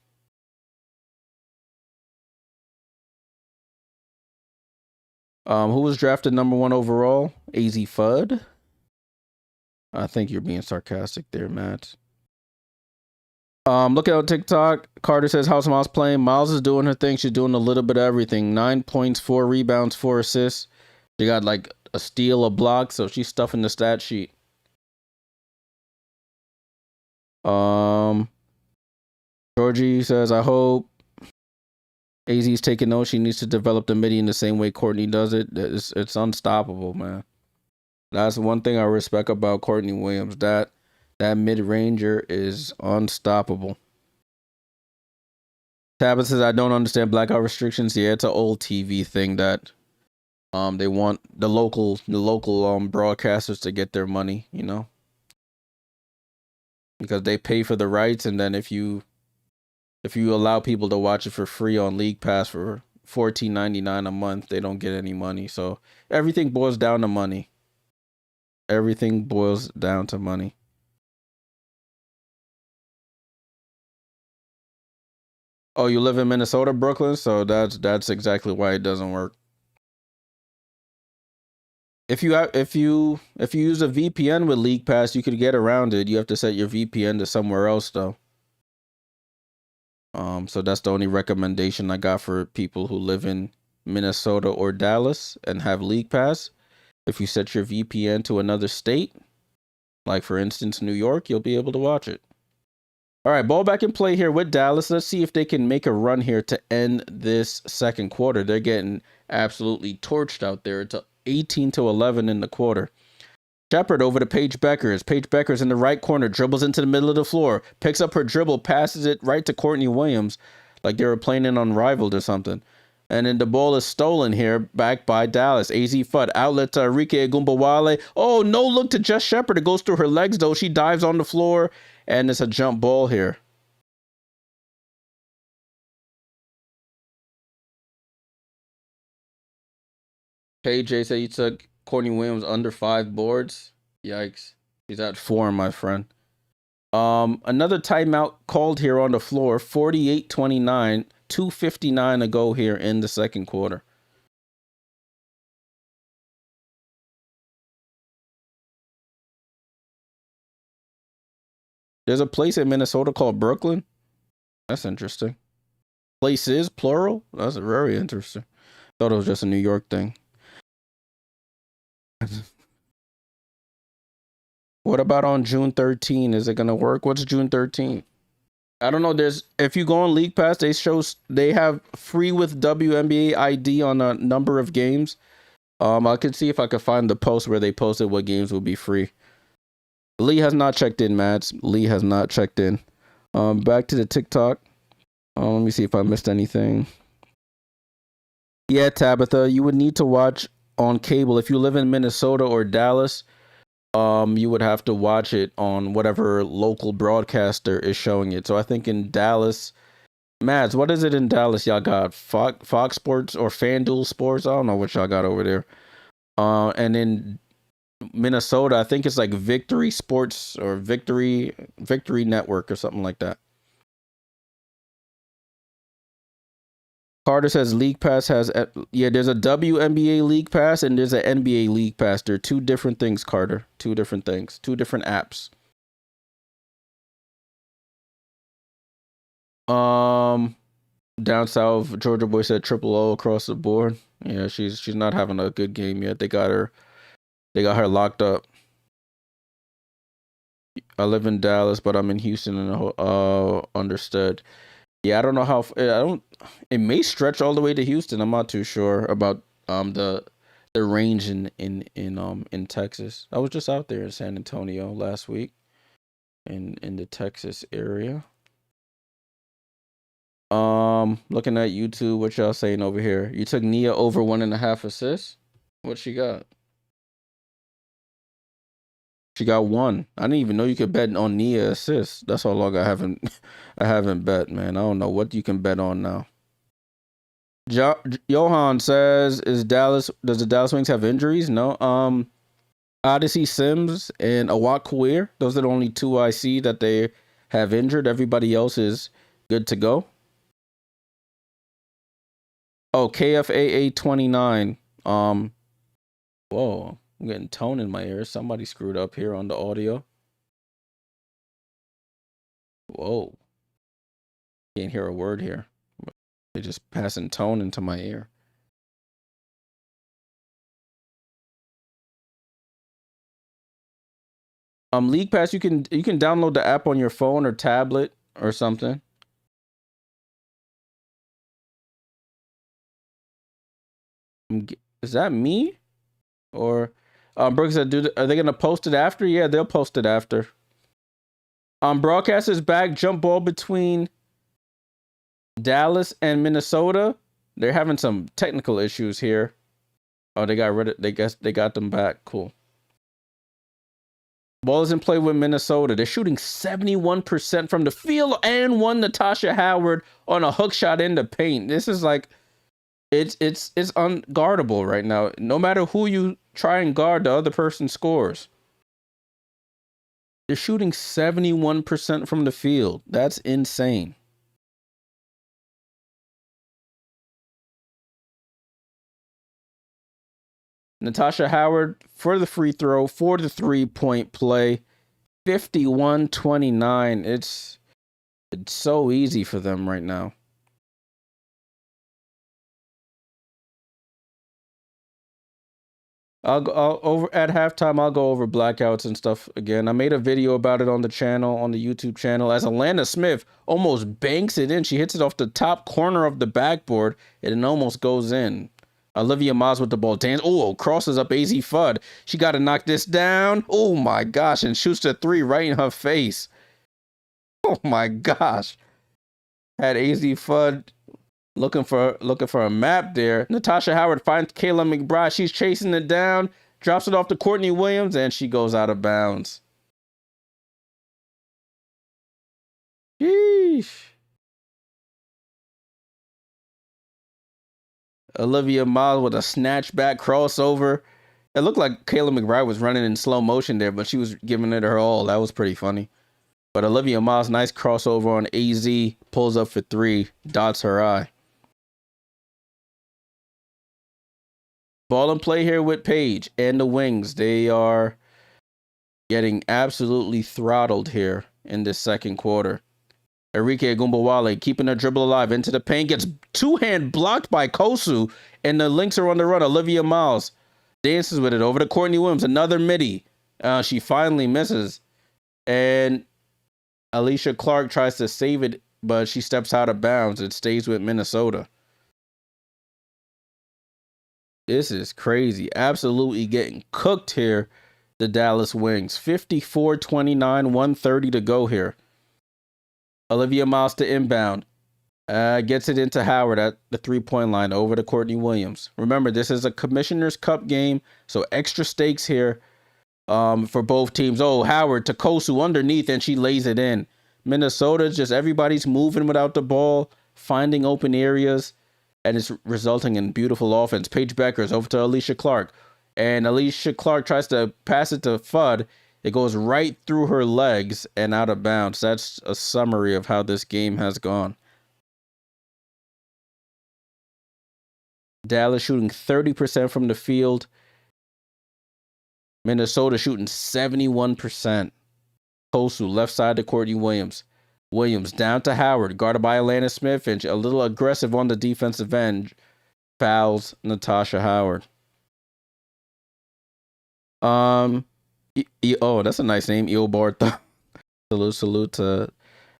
Who was drafted #1 overall? Azzi Fudd. I think you're being sarcastic there, Matt. Look at TikTok. Carter says, how's Miles playing? Miles is doing her thing. She's doing a little bit of everything. 9 points, 4 rebounds, 4 assists. She got like a steal, a block, so she's stuffing the stat sheet. Georgie says, I hope Azzi's taking notes. She needs to develop the midi in the same way Courtney does it. It's unstoppable, man. That's one thing I respect about Courtney Williams. That mid-ranger is unstoppable. Tabitha says, I don't understand blackout restrictions. Yeah, it's an old TV thing that they want the local broadcasters to get their money, you know? Because they pay for the rights, and then if you allow people to watch it for free on League Pass for $14.99 a month, they don't get any money. So everything boils down to money. Everything boils down to money. Oh, you live in Minnesota, Brooklyn? So that's exactly why it doesn't work. If you use a VPN with League Pass, you could get around it. You have to set your VPN to somewhere else though. So that's the only recommendation I got for people who live in Minnesota or Dallas and have League Pass. If you set your VPN to another state, like for instance New York, you'll be able to watch it. All right, ball back in play here with Dallas. Let's see if they can make a run here to end this second quarter. They're getting absolutely torched out there. It's 18-11 in the quarter. Shepard over to Paige Beckers. Paige Beckers in the right corner, dribbles into the middle of the floor, picks up her dribble, passes it right to Courtney Williams, like they were playing it Unrivaled or something. And then the ball is stolen here, back by Dallas. Azzi Fudd, outlet to Enrique Gumbawale. Oh, no look to Jess Shepard. It goes through her legs, though. She dives on the floor, and it's a jump ball here. KJ said you took Courtney Williams under 5 boards. Yikes. He's at 4, my friend. Another timeout called here on the floor. 48-29. 2:59 to go here in the second quarter. There's a place in Minnesota called Brooklyn. That's interesting. Places, plural? That's very interesting. Thought it was just a New York thing. What about on June 13? Is it going to work? What's June 13? I don't know. If you go on League Pass, they have free with WNBA ID on a number of games. I could see if I could find the post where they posted what games will be free. Lee has not checked in, Mads. Lee has not checked in. Back to the TikTok. Let me see if I missed anything. Yeah, Tabitha, you would need to watch on cable if you live in Minnesota or Dallas. You would have to watch it on whatever local broadcaster is showing it. So I think in Dallas, Mads, what is it in Dallas? Y'all got Fox Sports or FanDuel Sports? I don't know what y'all got over there. And in Minnesota, I think it's like Victory Sports or Victory Network or something like that. Carter says League Pass has there's a WNBA League Pass and there's an NBA League Pass. They're two different things, Carter. Two different things. Two different apps. Down south, Georgia boy said triple O across the board. Yeah, she's not having a good game yet. They got her locked up. I live in Dallas, but I'm in Houston and understood. Yeah, I don't know how. It may stretch all the way to Houston. I'm not too sure about the range in Texas. I was just out there in San Antonio last week, in the Texas area. Looking at YouTube, what y'all saying over here? You took Nia over 1.5 assists. What she got? She got 1. I didn't even know you could bet on Nia assists. That's how long I haven't bet, man. I don't know what you can bet on now. Johan says, does the Dallas Wings have injuries? No. Odyssey Sims and Awak Kuir, those are the only 2 I see that they have injured. Everybody else is good to go. Oh, KFAA 29. Whoa, I'm getting tone in my ears. Somebody screwed up here on the audio. Whoa. Can't hear a word here. They're just passing tone into my ear. League Pass, you can download the app on your phone or tablet or something. Is that me? Or Brooks said, are they gonna post it after? Yeah, they'll post it after. Broadcasters back, jump ball between Dallas and Minnesota. They're having some technical issues here. Oh, they got them back. Cool. Ball is in play with Minnesota. They're shooting 71% from the field and one Natasha Howard on a hook shot in the paint. This is like, it's unguardable right now. No matter who you try and guard, the other person scores. They're shooting 71% from the field. That's insane. Natasha Howard for the free throw, for the 3-point play, 51-29. It's so easy for them right now. I'll over at halftime. I'll go over blackouts and stuff again. I made a video about it on the channel, on the YouTube channel. As Alana Smith almost banks it in, she hits it off the top corner of the backboard, and it almost goes in. Olivia Miles with the ball. Crosses up Azzi Fudd. She got to knock this down. Oh my gosh, and shoots the 3 right in her face. Oh my gosh. Had Azzi Fudd looking for a map there. Natasha Howard finds Kayla McBride. She's chasing it down, drops it off to Courtney Williams, and she goes out of bounds. Sheesh. Olivia Miles with a snatchback crossover. It looked like Kayla McBride was running in slow motion there, but she was giving it her all. That was pretty funny. But Olivia Miles, nice crossover on AZ, pulls up for 3, dots her eye. Ball and play here with Paige and the Wings. They are getting absolutely throttled here in this second quarter. Arike Ogunbowale keeping her dribble alive into the paint, gets 2-hand blocked by Kosu, and the Lynx are on the run. Olivia Miles dances with it over to Courtney Williams, another midi. She finally misses, and Alicia Clark tries to save it, but she steps out of bounds. It stays with Minnesota. This is crazy. Absolutely getting cooked here. The Dallas Wings. 54-29, 1:30 to go here. Olivia Miles to inbound. Gets it into Howard at the 3-point line over to Courtney Williams. Remember, this is a Commissioner's Cup game, so extra stakes here for both teams. Oh, Howard to Kosu underneath, and she lays it in. Minnesota, just everybody's moving without the ball, finding open areas, and it's resulting in beautiful offense. Paige Beckers over to Alicia Clark, and Alicia Clark tries to pass it to Fudd. It goes right through her legs and out of bounds. That's a summary of how this game has gone. Dallas shooting 30% from the field. Minnesota shooting 71%. Kosu left side to Courtney Williams. Williams down to Howard, guarded by Alana Smith, and a little aggressive on the defensive end. Fouls Natasha Howard. Oh, that's a nice name, Eobarth. Salute to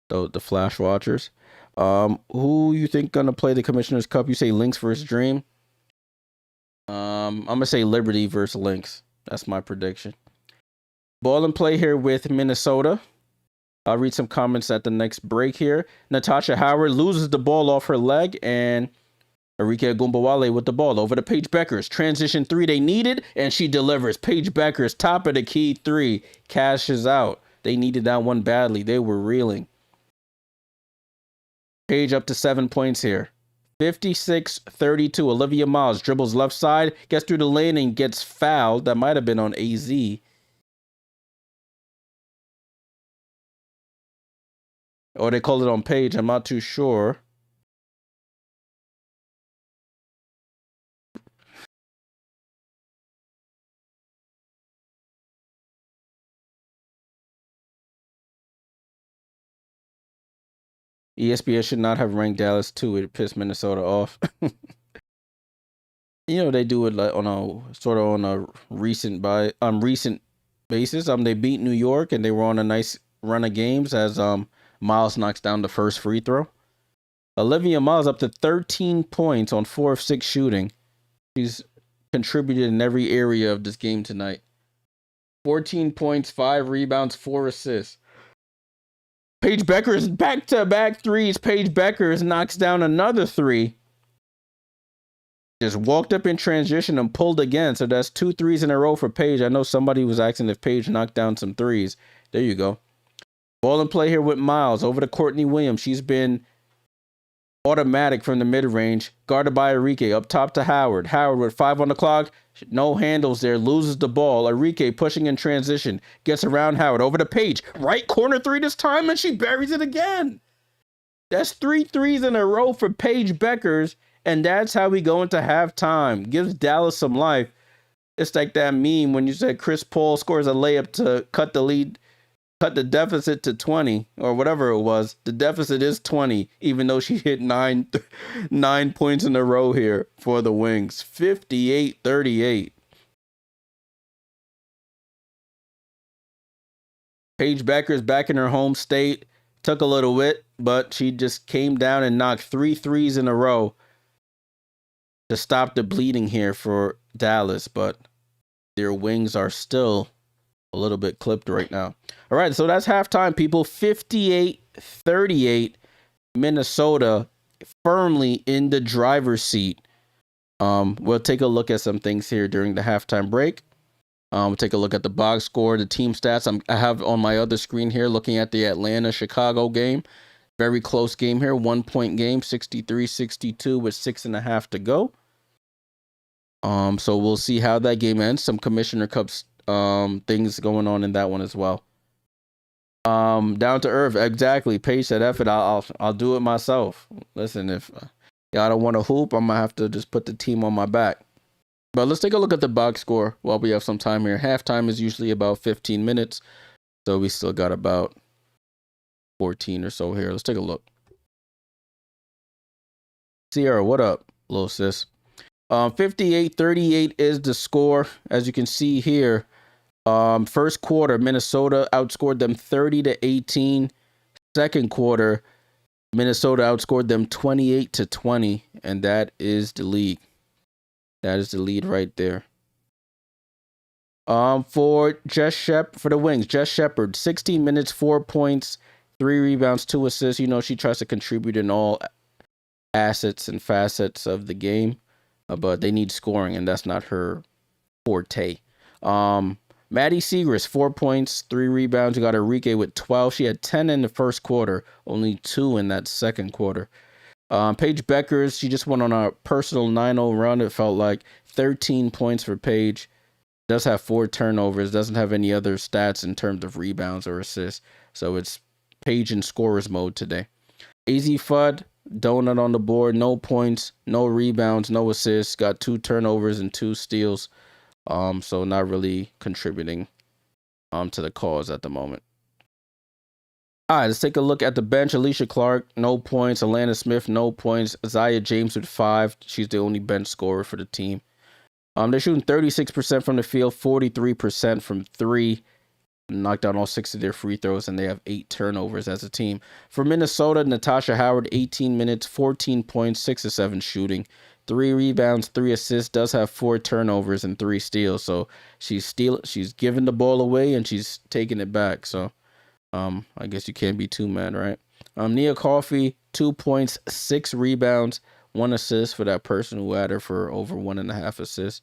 the Flash Watchers. Who you think gonna play the Commissioner's Cup? You say Lynx versus Dream. I'm gonna say Liberty versus Lynx. That's my prediction. Ball and play here with Minnesota. I'll read some comments at the next break here. Natasha Howard loses the ball off her leg, and Arike Gumbawale with the ball over to Paige Beckers. Transition 3 they needed, and she delivers. Paige Beckers, top of the key 3, cashes out. They needed that one badly. They were reeling. Paige up to 7 points here. 56-32. Olivia Miles dribbles left side, gets through the lane and gets fouled. That might have been on AZ. Or they called it on Paige. I'm not too sure. ESPN should not have ranked Dallas 2. It pissed Minnesota off. They do it like on a recent basis. They beat New York and they were on a nice run of games as Miles knocks down the first free throw. Olivia Miles up to 13 points on 4 of 6 shooting. She's contributed in every area of this game tonight. 14 points, 5 rebounds, 4 assists. Paige Beckers back-to-back threes. Paige Beckers knocks down another 3. Just walked up in transition and pulled again. So that's 2 threes in a row for Paige. I know somebody was asking if Paige knocked down some threes. There you go. Ball and play here with Miles over to Courtney Williams. She's been automatic from the mid-range. Guarded by Arike. Up top to Howard. Howard with 5 on the clock. No handles there. Loses the ball. Arike pushing in transition. Gets around Howard. Over to Paige. Right corner 3 this time, and she buries it again. That's 3 threes in a row for Paige Beckers, and that's how we go into halftime. Gives Dallas some life. It's like that meme when you said Chris Paul scores a layup to cut the lead, cut the deficit to 20 or whatever it was. The deficit is 20, even though she hit 9 points in a row here for the Wings. 58-38. Paige Beckers back in her home state. Took a little bit, but she just came down and knocked 3 threes in a row to stop the bleeding here for Dallas, but their Wings are still a little bit clipped right now. All right, so that's halftime, people. 58-38. Minnesota firmly in the driver's seat. We'll take a look at some things here during the halftime break. We'll take a look at the box score, the team stats. I have on my other screen here looking at the Atlanta-Chicago game. Very close game here. 1-point game, 63-62 with 6.5 to go. So we'll see how that game ends. Some Commissioner Cups things going on in that one as well. Down to earth, exactly. Paige said, "F it, I'll do it myself." Listen, if y'all don't want to hoop, I'm gonna have to just put the team on my back. But let's take a look at the box score while we have some time here. Halftime is usually about 15 minutes, so we still got about 14 or so here. Let's take a look. Sierra, what up, little sis? 58-38 is the score. As you can see here, first quarter, Minnesota outscored them 30-18. Second quarter, Minnesota outscored them 28-20, and that is the lead. That is the lead right there. For the Wings, Jess Shepard, 16 minutes, 4 points, 3 rebounds, 2 assists. You know, she tries to contribute in all assets and facets of the game, but they need scoring, and that's not her forte. Maddie Siegrist, 4 points, 3 rebounds. You got Enrique with 12. She had 10 in the first quarter, only 2 in that second quarter. Paige Beckers, she just went on a personal 9-0 run. It felt like 13 points for Paige. Does have 4 turnovers. Doesn't have any other stats in terms of rebounds or assists. So it's Paige in scorer's mode today. Azzi Fudd, donut on the board. No points, no rebounds, no assists. Got 2 turnovers and 2 steals. So not really contributing to the cause at the moment. All right, let's take a look at the bench. Alicia Clark, no points. Alana Smith, no points. Zaya James with 5. She's the only bench scorer for the team. They're shooting 36% from the field, 43% from 3. Knocked down all 6 of their free throws, and they have 8 turnovers as a team. For Minnesota, Natasha Howard, 18 minutes, 14 points, 6 of 7 shooting, 3 rebounds, 3 assists, does have 4 turnovers and 3 steals. So she's giving the ball away and she's taking it back. So I guess you can't be too mad, right? Nia Coffey, 2 points, 6 rebounds, 1 assist for that person who had her for over 1.5 assists.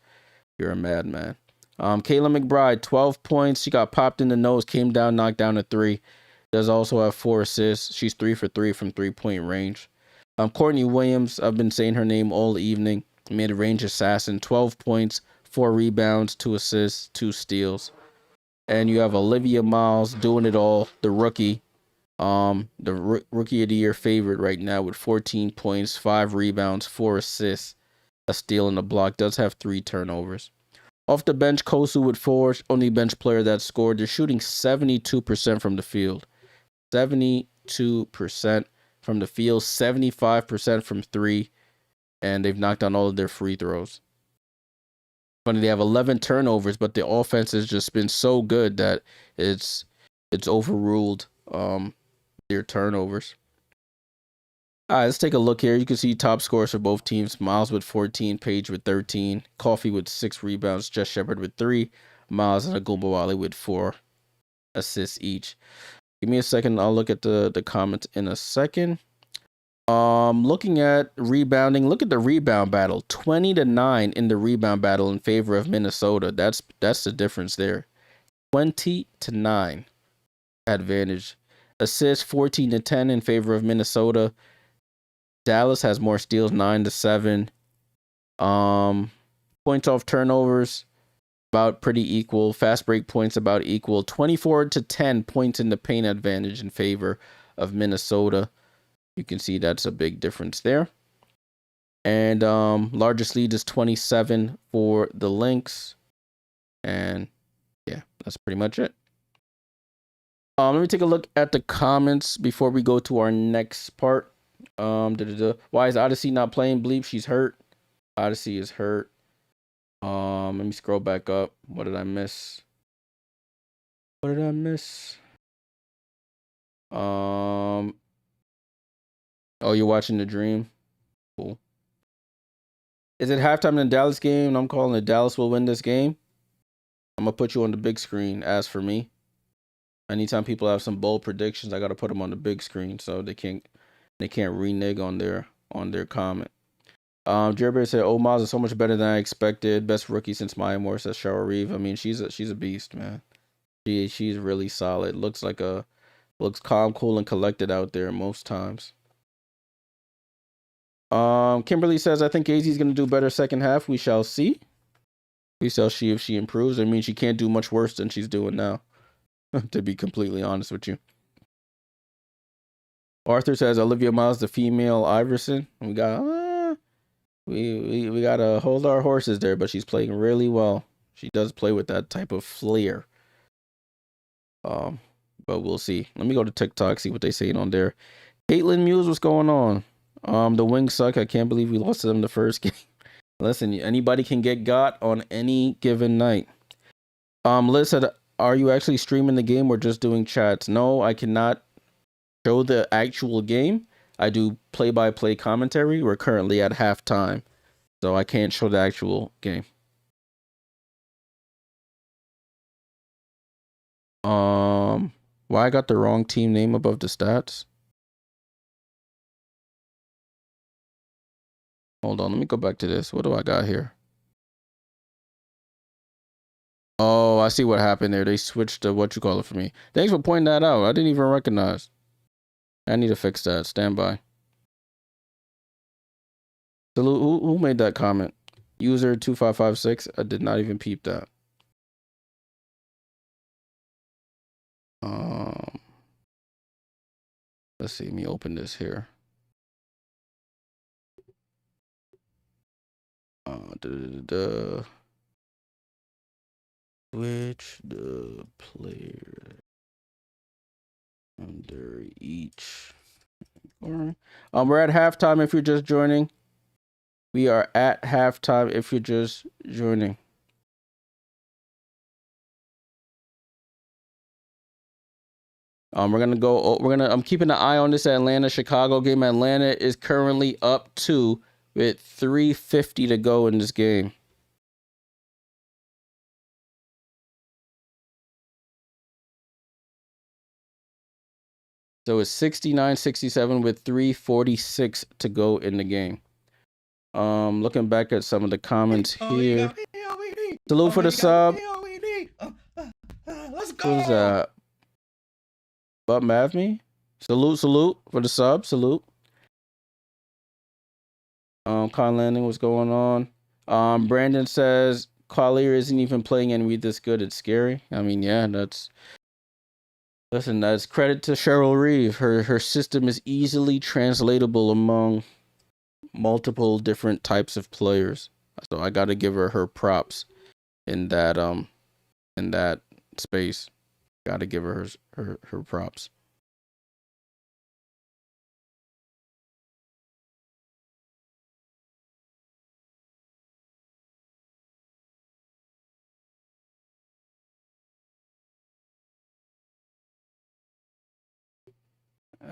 You're a madman. Kayla McBride, 12 points. She got popped in the nose, came down, knocked down a 3. Does also have 4 assists. She's 3 for 3 from 3-point range. Courtney Williams, I've been saying her name all evening. Mid-range assassin, 12 points, 4 rebounds, 2 assists, 2 steals. And you have Olivia Miles doing it all, the rookie. The rookie of the year favorite right now with 14 points, 5 rebounds, 4 assists, a steal and a block. Does have 3 turnovers. Off the bench, Kosu with 4, only bench player that scored. They're shooting 72% from the field. 72% from the field, 75% from 3, and they've knocked down all of their free throws. Funny, they have 11 turnovers, but the offense has just been so good that it's overruled their turnovers. All right, let's take a look here. You can see top scores for both teams. Miles with 14, Paige with 13, Coffey with 6 rebounds, Jess Shepard with 3, Miles and Agumbawale with 4 assists each. Give me a second. I'll look at the comments in a second. Looking at rebounding, look at the rebound battle. 20-9 in the rebound battle in favor of Minnesota. That's the difference there. 20-9 advantage. Assists 14-10 in favor of Minnesota. Dallas has more steals, 9-7. Points off turnovers, about pretty equal. Fast break points, about equal. 24-10 points in the paint advantage in favor of Minnesota. You can see that's a big difference there. And largest lead is 27 for the Lynx. And yeah, that's pretty much it. Let me take a look at the comments before we go to our next part. Why is Odyssey not playing? Bleep, she's hurt. Odyssey is hurt. Let me scroll back up. What did I miss? Oh, you're watching the dream? Cool. Is it halftime in the Dallas game? And I'm calling it Dallas will win this game. I'm gonna put you on the big screen. As for me, anytime people have some bold predictions, I gotta put them on the big screen so they can't renege on their comment. Jerry said, "Oh, Miles is so much better than I expected. Best rookie since Maya Moore," says Cheryl Reeve. I mean, she's a beast, man. She's really solid. Looks calm, cool, and collected out there most times. Kimberly says, "I think Azzi's gonna do better second half. We shall see. We shall see if she improves. I mean, she can't do much worse than she's doing now." To be completely honest with you. Arthur says Olivia Miles, the female Iverson. We got we gotta hold our horses there, but she's playing really well. She does play with that type of flair. But we'll see. Let me go to TikTok, see what they saying on there. Caitlin Muse, what's going on? The Wings suck. I can't believe we lost to them the first game. Listen, anybody can get got on any given night. Liz said, "Are you actually streaming the game or just doing chats?" No, I cannot show the actual game. I do play-by-play commentary. We're currently at halftime, so I can't show the actual game. Why I got the wrong team name above the stats? Hold on, let me go back to this. What do I got here? Oh, I see what happened there. They switched to what you call it for me. Thanks for pointing that out. I didn't even recognize. I need to fix that. Stand by. Salute. Who made that comment? User 2556. I did not even peep that. Let's see. Let me open this here. Switch the player under each. We're at halftime if you're just joining. We are at halftime if you're just joining. I'm keeping an eye on this Atlanta-Chicago game. Atlanta is currently up 2 with 3:50 to go in this game. So it's 69-67 with 3:46 to go in the game. Looking back at some of the comments here. Salute for the sub. Let's go. Who's that? But Mavme? Salute for the sub. Salute. Con Landing, what's going on? Brandon says Collier isn't even playing and read this good. It's scary. I mean, yeah, that's credit to Cheryl Reeve. Her system is easily translatable among multiple different types of players. So I gotta give her props in that space. Gotta give her her props.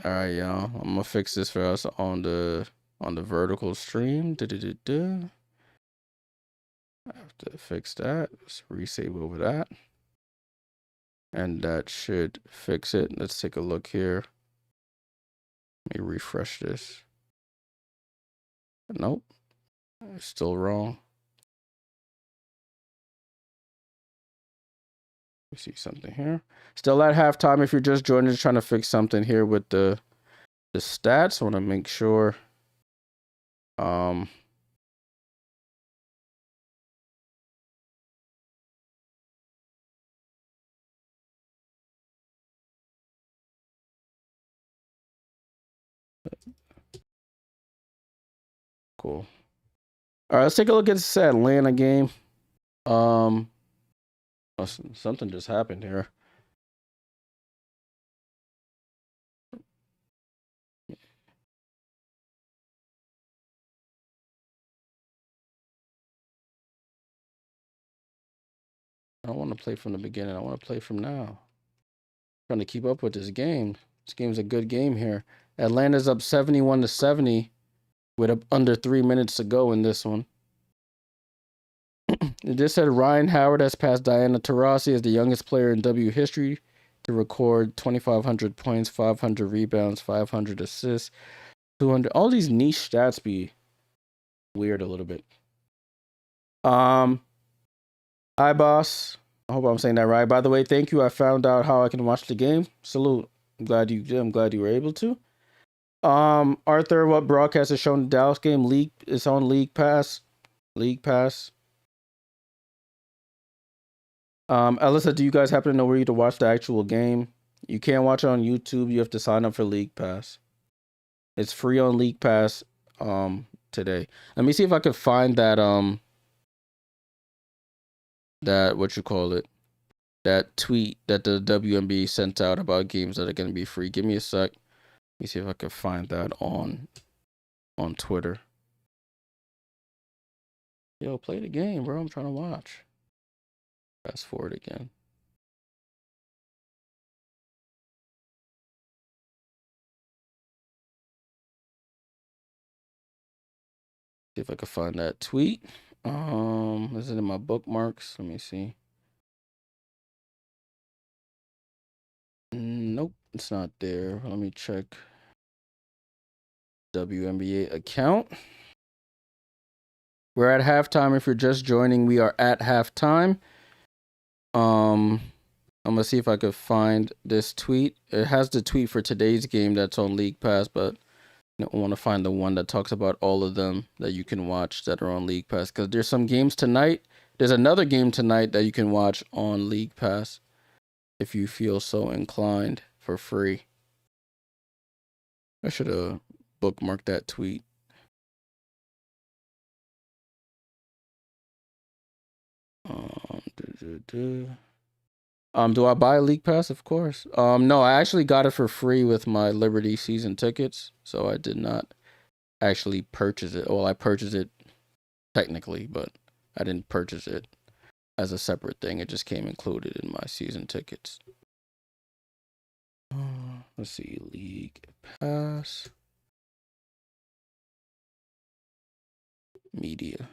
All right, y'all. I'm gonna fix this for us on the vertical stream. I have to fix that. Let's resave over that. And that should fix it. Let's take a look here. Let me refresh this. Nope. It's still wrong. We see something here. Still at halftime. If you're just joining, trying to fix something here with the stats. I want to make sure. Cool. All right, let's take a look at this Atlanta game. Something just happened here. I don't want to play from the beginning. I want to play from now. Trying to keep up with this game. This game's a good game here. Atlanta's up 71-70 with under 3 minutes to go in this one. It just said Ryan Howard has passed Diana Taurasi as the youngest player in W history to record 2,500 points, 500 rebounds, 500 assists, 200. All these niche stats be weird a little bit. Hi, boss. I hope I'm saying that right. By the way, thank you. I found out how I can watch the game. Salute. I'm glad you did. I'm glad you were able to. Arthur, what broadcast is showing the Dallas game? It's on League Pass. League Pass. Alyssa, do you guys happen to know where you to watch the actual game? You can't watch it on YouTube. You have to sign up for League Pass. It's free on League Pass today. Let me see if I can find that that tweet that the WNBA sent out about games that are going to be free. Give me a sec. Let me see if I can find that on Twitter. Yo, play the game, bro. I'm trying to watch. Fast forward again. See if I can find that tweet. Is it in my bookmarks? Let me see. Nope, it's not there. Let me check WNBA account. We're at halftime. If you're just joining, we are at halftime. I'm gonna see if I could find this tweet. It has the tweet for today's game that's on League Pass, but I want to find the one that talks about all of them that you can watch that are on League Pass, because there's some games tonight. There's another game tonight that you can watch on League Pass if you feel so inclined for free. I should have bookmarked that tweet. Do I buy a League Pass? Of course. No, I actually got it for free with my Liberty season tickets, so I did not actually purchase it. Well, I purchased it technically, but I didn't purchase it as a separate thing. It just came included in my season tickets. Let's see, League Pass, media.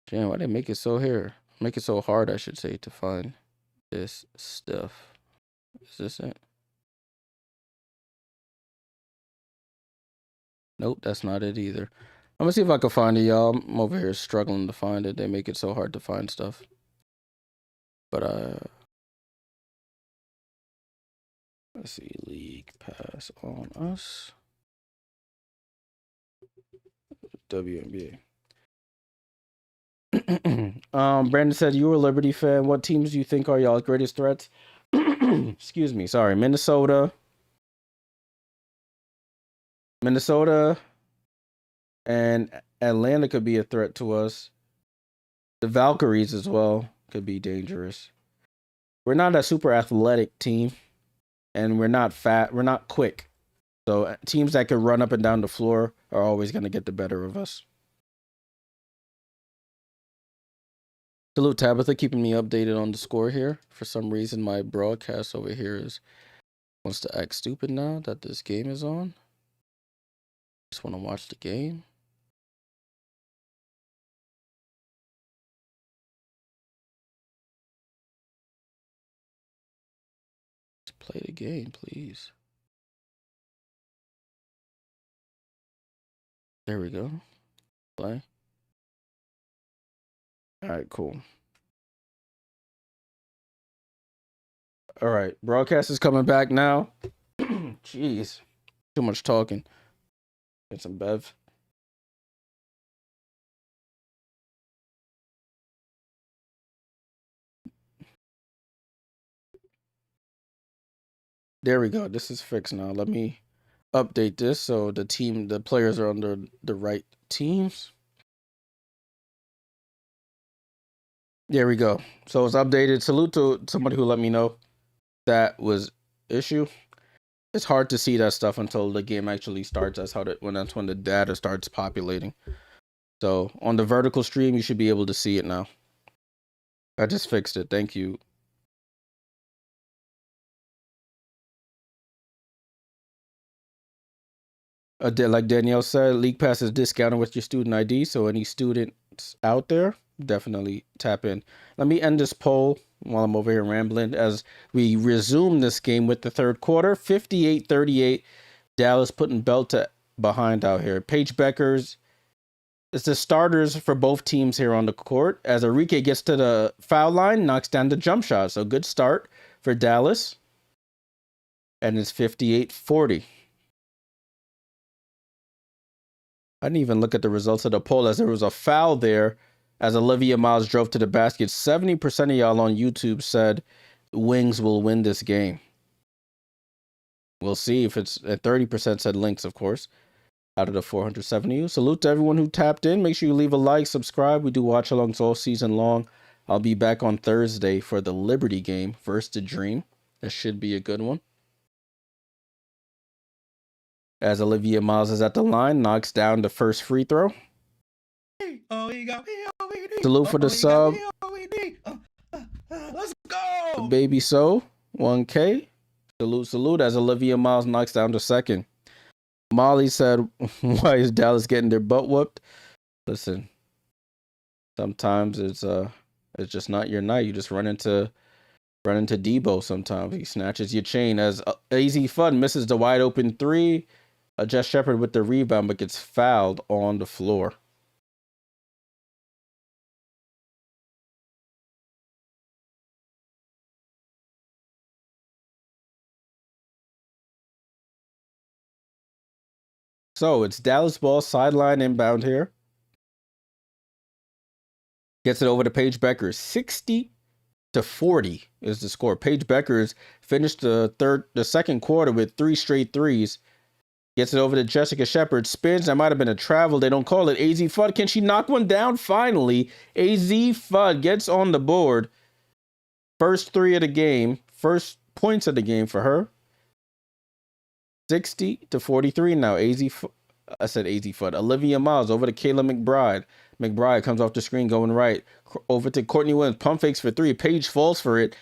Damn, why they make it so make it so hard, I should say, to find this stuff. Is this it? Nope, that's not it either. I'm gonna see if I can find it, y'all. I'm over here struggling to find it. They make it so hard to find stuff. But let's see, League Pass on us. WNBA. Brandon said, you were a Liberty fan. What teams do you think are y'all's greatest threats? Excuse me, sorry. Minnesota and Atlanta could be a threat to us. The Valkyries as well could be dangerous. We're not a super athletic team, and we're not fat. We're not quick. So teams that can run up and down the floor are always going to get the better of us. Salute Tabitha, keeping me updated on the score here. For some reason, my broadcast over here wants to act stupid now that this game is on. Just want to watch the game. Just play the game, please. There we go. Play. All right, cool. All right, broadcast is coming back now. Jeez, too much talking. Get some bev. There we go. This is fixed now. Let me update this so the players are under the right teams. There we go. So it's updated. Salute to somebody who let me know that was issue. It's hard to see that stuff until the game actually starts. That's when the data starts populating. So on the vertical stream, you should be able to see it now. I just fixed it. Thank you. Like Danielle said, League Pass is discounted with your student ID. So any students out there, definitely tap in. Let me end this poll while I'm over here rambling as we resume this game with the third quarter. 58-38. Dallas putting belt to behind out here. Paige Bueckers. It's the starters for both teams here on the court as Enrique gets to the foul line, knocks down the jump shot. So good start for Dallas. And it's 58-40. I didn't even look at the results of the poll as there was a foul there as Olivia Miles drove to the basket. 70% of y'all on YouTube said Wings will win this game. We'll see if it's at 30% said Lynx, of course, out of the 470. Salute to everyone who tapped in. Make sure you leave a like, subscribe. We do watch-alongs all season long. I'll be back on Thursday for the Liberty game versus the Dream. That should be a good one. As Olivia Miles is at the line, knocks down the first free throw. Salute for the sub. Let's go. Baby So, 1K. Salute as Olivia Miles knocks down the second. Molly said, "Why is Dallas getting their butt whooped?" Listen, sometimes it's just not your night. You just run into Debo. Sometimes he snatches your chain as Azzi Fudd misses the wide open three. Jess Shepard with the rebound, but gets fouled on the floor. So it's Dallas ball, sideline inbound here. Gets it over to Paige Beckers. 60-40 is the score. Paige Beckers finished the second quarter with 3 straight threes. Gets it over to Jessica Shepard. Spins. That might have been a travel. They don't call it. Azzi Fudd. Can she knock one down? Finally, Azzi Fudd gets on the board. First three of the game. First points of the game for her. 60-43 now. I said Azzi Fudd. Olivia Miles over to Kayla McBride. McBride comes off the screen going right. Over to Courtney Williams. Pump fakes for three. Paige falls for it.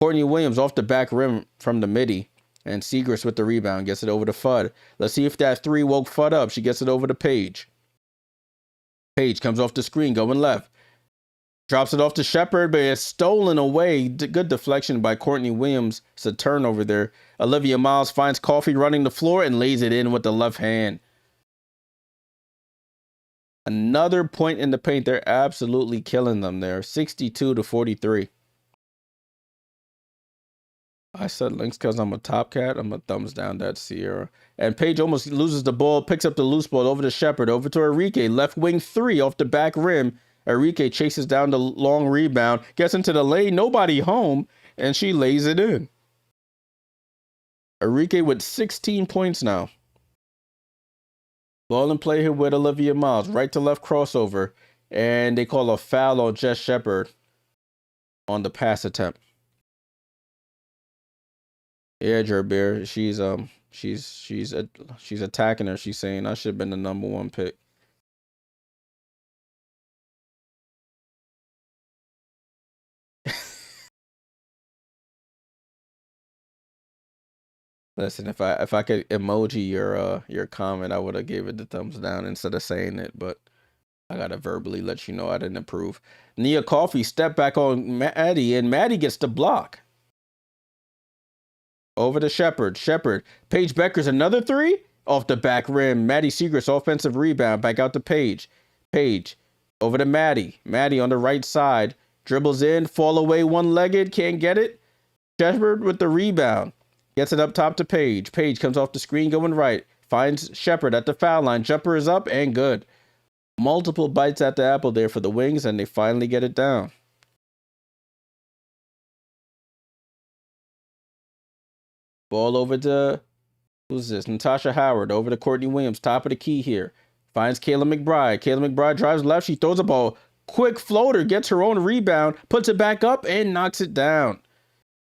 Courtney Williams off the back rim from the midi. And Segrist with the rebound. Gets it over to Fudd. Let's see if that three woke Fudd up. She gets it over to Paige. Paige comes off the screen going left. Drops it off to Shepard, but it's stolen away. Good deflection by Courtney Williams. It's a turnover there. Olivia Miles finds Coffee running the floor and lays it in with the left hand. Another point in the paint. They're absolutely killing them there. 62-43. I said Lynx because I'm a top cat. I'm a thumbs down that Sierra. And Paige almost loses the ball, picks up the loose ball over to Shepard, over to Enrique. Left wing three off the back rim. Enrique chases down the long rebound, gets into the lane, nobody home, and she lays it in. Enrique with 16 points now. Ball and play here with Olivia Miles. Right to left crossover. And they call a foul on Jess Shepard on the pass attempt. Yeah, Jerbeer. She's attacking her. She's saying I should have been the number one pick. Listen, if I could emoji your comment, I would have gave it the thumbs down instead of saying it, but I gotta verbally let you know I didn't approve. Nia Coffey step back on Maddie, and Maddie gets the block. Over to Shepard. Shepard. Paige Beckers another three off the back rim. Maddie Segrist offensive rebound. Back out to Paige. Paige over to Maddie. Maddie on the right side. Dribbles in. Fall away one-legged. Can't get it. Shepard with the rebound. Gets it up top to Paige. Paige comes off the screen going right. Finds Shepard at the foul line. Jumper is up and good. Multiple bites at the apple there for the Wings, and they finally get it down. Ball over to, who's this? Natasha Howard over to Courtney Williams. Top of the key here. Finds Kayla McBride. Kayla McBride drives left. She throws a ball. Quick floater. Gets her own rebound. Puts it back up and knocks it down.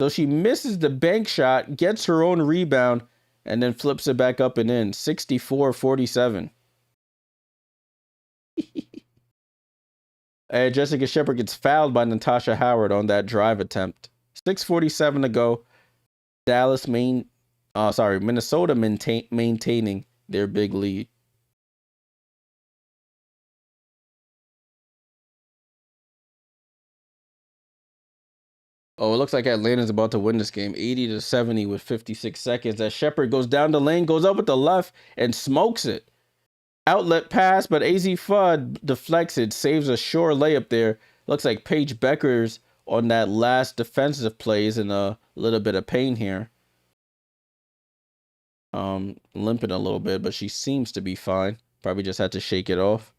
So she misses the bank shot. Gets her own rebound. And then flips it back up and in. 64-47. And Jessica Shepard gets fouled by Natasha Howard on that drive attempt. 6:47 to go. Minnesota maintaining their big lead. Oh, it looks like Atlanta's about to win this game 80-70 with 56 seconds. As Shepard goes down the lane, goes up with the left and smokes it. Outlet pass, but Azzi Fudd deflects it, saves a sure layup there. Looks like Paige Beckers on that last defensive plays in a little bit of pain here. Limping a little bit, but she seems to be fine. Probably just had to shake it off.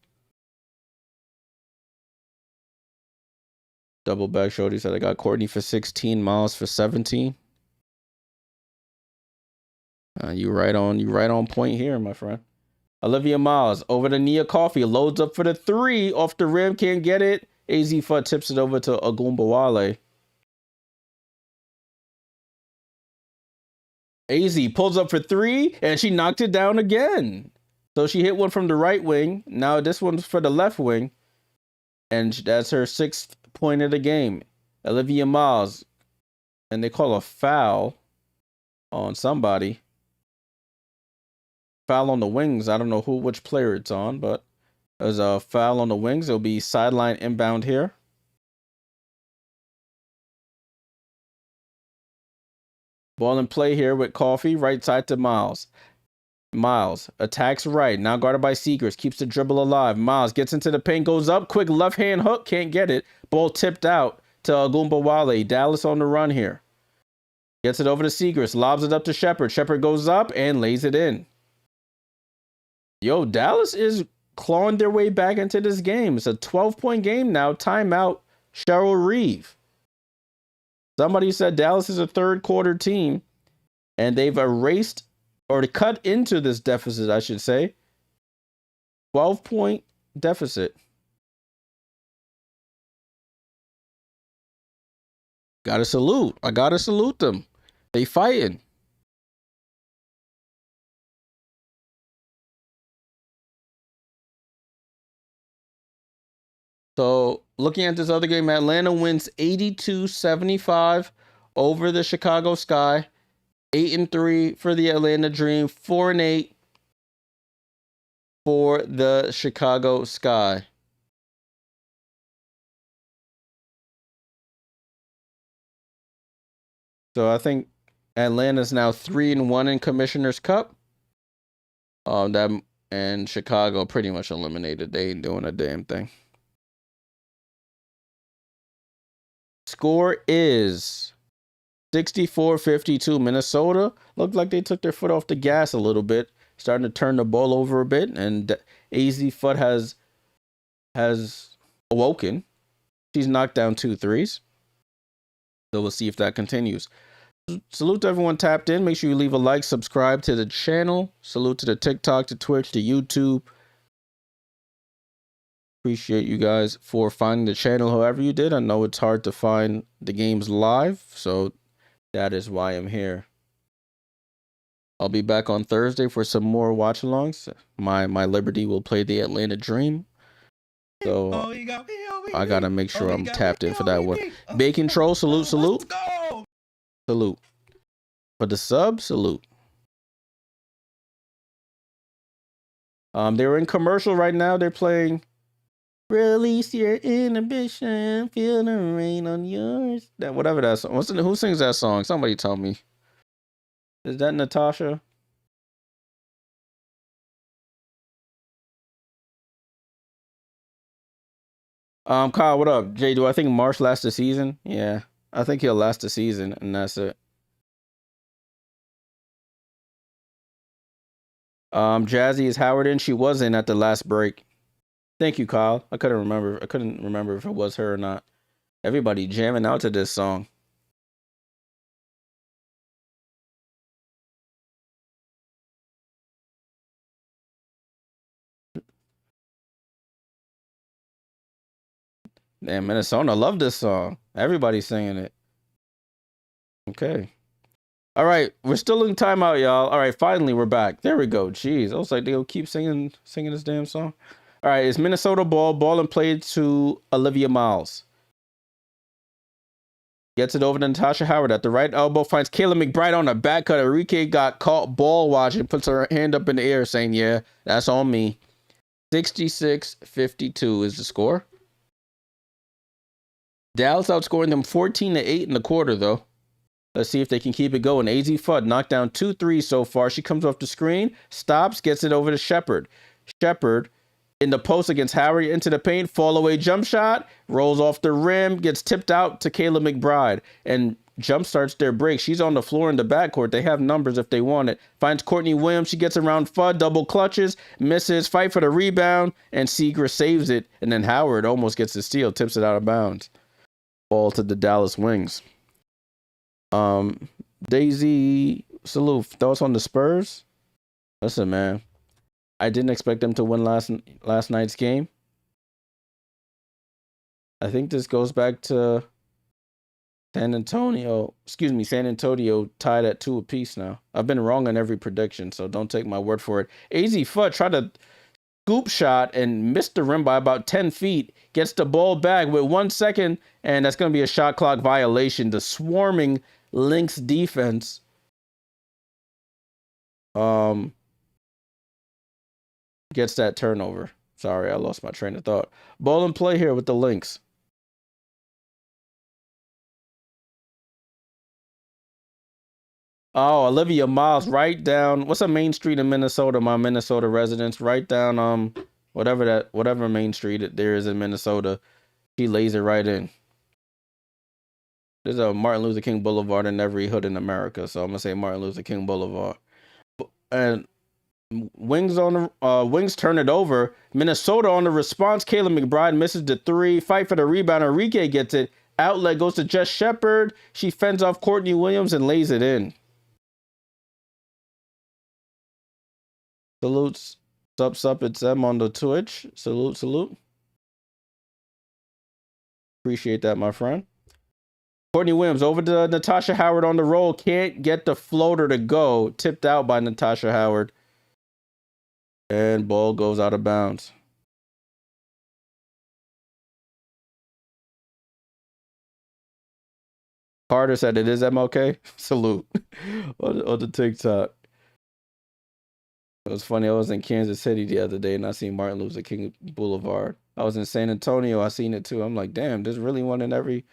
Double back shoulder. Said I got Courtney for 16, Miles for 17. You right on point here, my friend. Olivia Miles over to Nia Coffey, loads up for the three off the rim, can't get it. Azzi Fudd tips it over to Agumbawale. Azzi pulls up for three, and she knocked it down again. So she hit one from the right wing. Now this one's for the left wing. And that's her 6th point of the game. Olivia Miles. And they call a foul on somebody. foul on the wings. I don't know which player it's on, but there's a foul on the wings. It'll be sideline inbound here. Ball in play here with Coffee, right side to Miles. Miles attacks right, now guarded by Seegers, keeps the dribble alive. Miles gets into the paint, goes up, quick left hand hook, can't get it. Ball tipped out to Agumbawale. Dallas on the run here. Gets it over to Seegers, lobs it up to Shepherd. Shepherd goes up and lays it in. Yo, Dallas is clawing their way back into this game. It's a 12-point game now. Timeout, Cheryl Reeve. Somebody said Dallas is a third quarter team, and they've erased or cut into this deficit, I should say. 12-point deficit. Gotta salute. I gotta salute them. They fighting. So looking at this other game, Atlanta wins 82-75 over the Chicago Sky. 8-3 for the Atlanta Dream. 4-8 for the Chicago Sky. So I think Atlanta's now 3-1 in Commissioner's Cup. And Chicago pretty much eliminated. They ain't doing a damn thing. Score is 64-52. Minnesota looked like they took their foot off the gas a little bit, starting to turn the ball over a bit, and Azzi Fudd has awoken. She's knocked down 2 threes. So we'll see if that continues. Salute to everyone tapped in. Make sure you leave a like, subscribe to the channel. Salute to the TikTok, to Twitch, to YouTube. Appreciate you guys for finding the channel however you did. I know it's hard to find the games live, so that is why I'm here. I'll be back on Thursday for some more watch-alongs. My Liberty will play the Atlanta Dream. So I gotta make sure I'm tapped in for that one. Bacon Troll, salute. Salute. For the sub, salute. They're in commercial right now. They're playing Release Your Inhibition, Feel the Rain on Yours. That whatever that song. Who sings that song? Somebody tell me. Is that Natasha? Kyle, what up? Jay, do I think Marsh lasts the season? Yeah, I think he'll last the season, and that's it. Jazzy, is Howard in? She was in at the last break. Thank you, Kyle. I couldn't remember if it was her or not. Everybody jamming out to this song. Damn, Minnesota love this song. Everybody's singing it. Okay. All right, we're still in timeout, y'all. All right, finally we're back. There we go. Jeez, I was like, they'll keep singing this damn song. All right, it's Minnesota ball and played to Olivia Miles. Gets it over to Natasha Howard at the right elbow, finds Kayla McBride on a back cut. Enrique got caught ball watching, puts her hand up in the air saying, yeah, that's on me. 66-52 is the score. Dallas outscoring them 14-8 in the quarter, though. Let's see if they can keep it going. Azzi Fudd knocked down 2 threes so far. She comes off the screen, stops, gets it over to Shepherd. Shepherd in the post against Howard, into the paint, fall away jump shot, rolls off the rim, gets tipped out to Kayla McBride, and jump starts their break. She's on the floor in the backcourt. They have numbers if they want it. Finds Courtney Williams. She gets around Fudd, double clutches, misses, fight for the rebound, and Seeger saves it. And then Howard almost gets the steal, tips it out of bounds. Ball to the Dallas Wings. Daisy, salute. Thoughts on the Spurs? Listen, man, I didn't expect them to win last night's game. I think this goes back to San Antonio tied at 2 apiece now. I've been wrong on every prediction, so don't take my word for it. Azzi Fudd tried to scoop shot and missed the rim by about 10 feet. Gets the ball back with 1 second, and that's going to be a shot clock violation. The swarming Lynx defense gets that turnover. Sorry, I lost my train of thought. Ball and play here with the Lynx. Oh, Olivia Miles, right down. What's a main street in Minnesota? My Minnesota residents, right down whatever main street there is in Minnesota. She lays it right in. There's a Martin Luther King Boulevard in every hood in America, so I'm gonna say Martin Luther King Boulevard. And Wings turn it over. Minnesota on the response. Kayla McBride misses the three. Fight for the rebound. Enrique gets it. Outlet goes to Jess Shepard. She fends off Courtney Williams and lays it in. Salutes. Sup, it's them on the Twitch. Salute. Appreciate that, my friend. Courtney Williams over to Natasha Howard on the roll. Can't get the floater to go. Tipped out by Natasha Howard. And ball goes out of bounds. Carter said it is MLK. Salute. on the TikTok. It was funny. I was in Kansas City the other day and I seen Martin Luther King Boulevard. I was in San Antonio. I seen it too. I'm like, damn, there's really one in every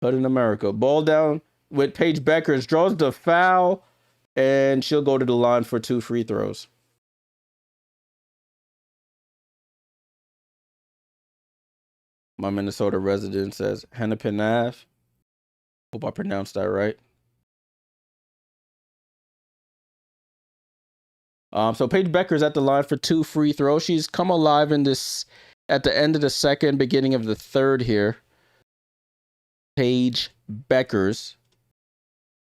hood in America. Ball down with Paige Beckers. Draws the foul. And she'll go to the line for 2 free throws. My Minnesota resident says Hennepin Ave. Hope I pronounced that right. So Paige Becker's at the line for 2 free throws. She's come alive in this at the end of the second, beginning of the third here. Paige Becker's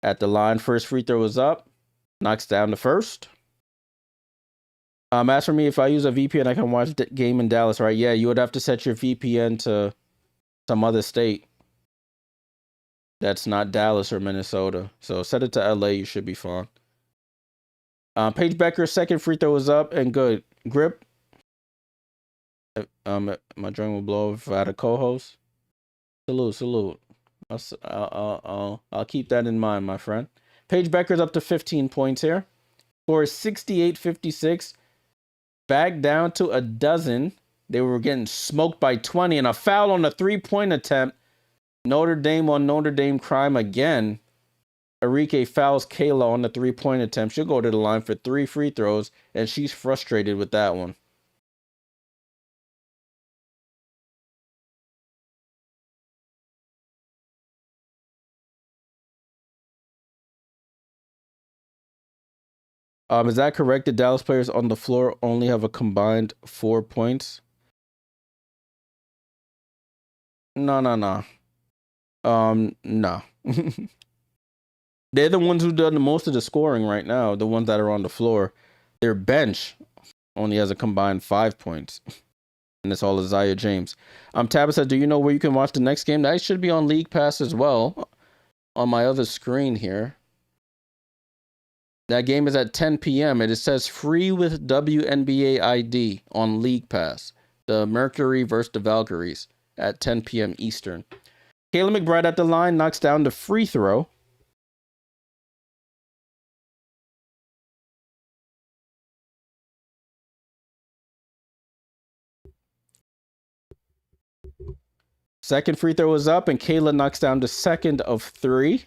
at the line. First free throw is up. Knocks down the first. As for me, if I use a VPN, I can watch the game in Dallas, right? Yeah, you would have to set your VPN to some other state that's not Dallas or Minnesota. So set it to LA, you should be fine. Paige Becker's second free throw is up and good. Grip. My joint will blow if I had a co-host. Salute. I'll keep that in mind, my friend. Paige Becker's up to 15 points here. Score is 68-56. Back down to a dozen. They were getting smoked by 20 and a foul on a 3-point attempt. Notre Dame on Notre Dame crime again. Enrique fouls Kayla on the 3-point attempt. She'll go to the line for 3 free throws, and she's frustrated with that one. Is that correct? The Dallas players on the floor only have a combined 4 points? No. No. They're the ones who done the most of the scoring right now, the ones that are on the floor. Their bench only has a combined 5 points. And it's all Isaiah James. Tabitha said, do you know where you can watch the next game? That should be on League Pass as well. On my other screen here. That game is at 10 p.m. It says free with WNBA ID on League Pass. The Mercury versus the Valkyries at 10 p.m. Eastern. Kayla McBride at the line knocks down the free throw. Second free throw is up, and Kayla knocks down the second of 3.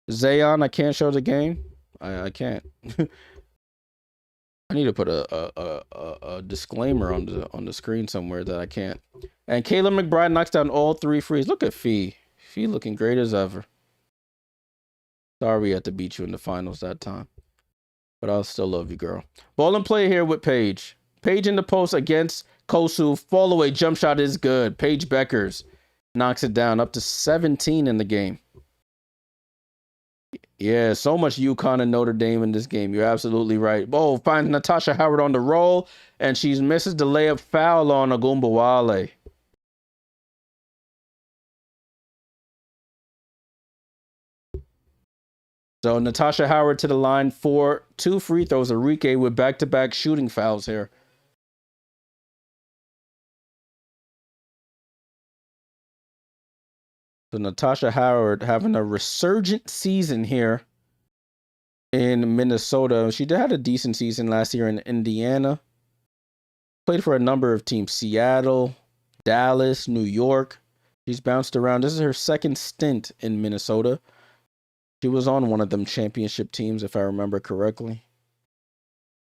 Zayon, I can't show the game. I can't. I need to put a disclaimer on the screen somewhere that I can't. And Kayla McBride knocks down all 3 frees. Look at Fee. Fee looking great as ever. Sorry we had to beat you in the finals that time. But I'll still love you, girl. Ball and play here with Paige. Paige in the post against Kosu. Fall away jump shot is good. Paige Beckers knocks it down up to 17 in the game. Yeah, so much UConn and Notre Dame in this game. You're absolutely right. Oh, finds Natasha Howard on the roll, and she misses the layup foul on Agumbawale. So Natasha Howard to the line for 2 free throws. Enrique with back-to-back shooting fouls here. So Natasha Howard having a resurgent season here in Minnesota. She did had a decent season last year in Indiana. Played for a number of teams: Seattle, Dallas, New York. She's bounced around. This is her second stint in Minnesota. She was on one of them championship teams, if I remember correctly,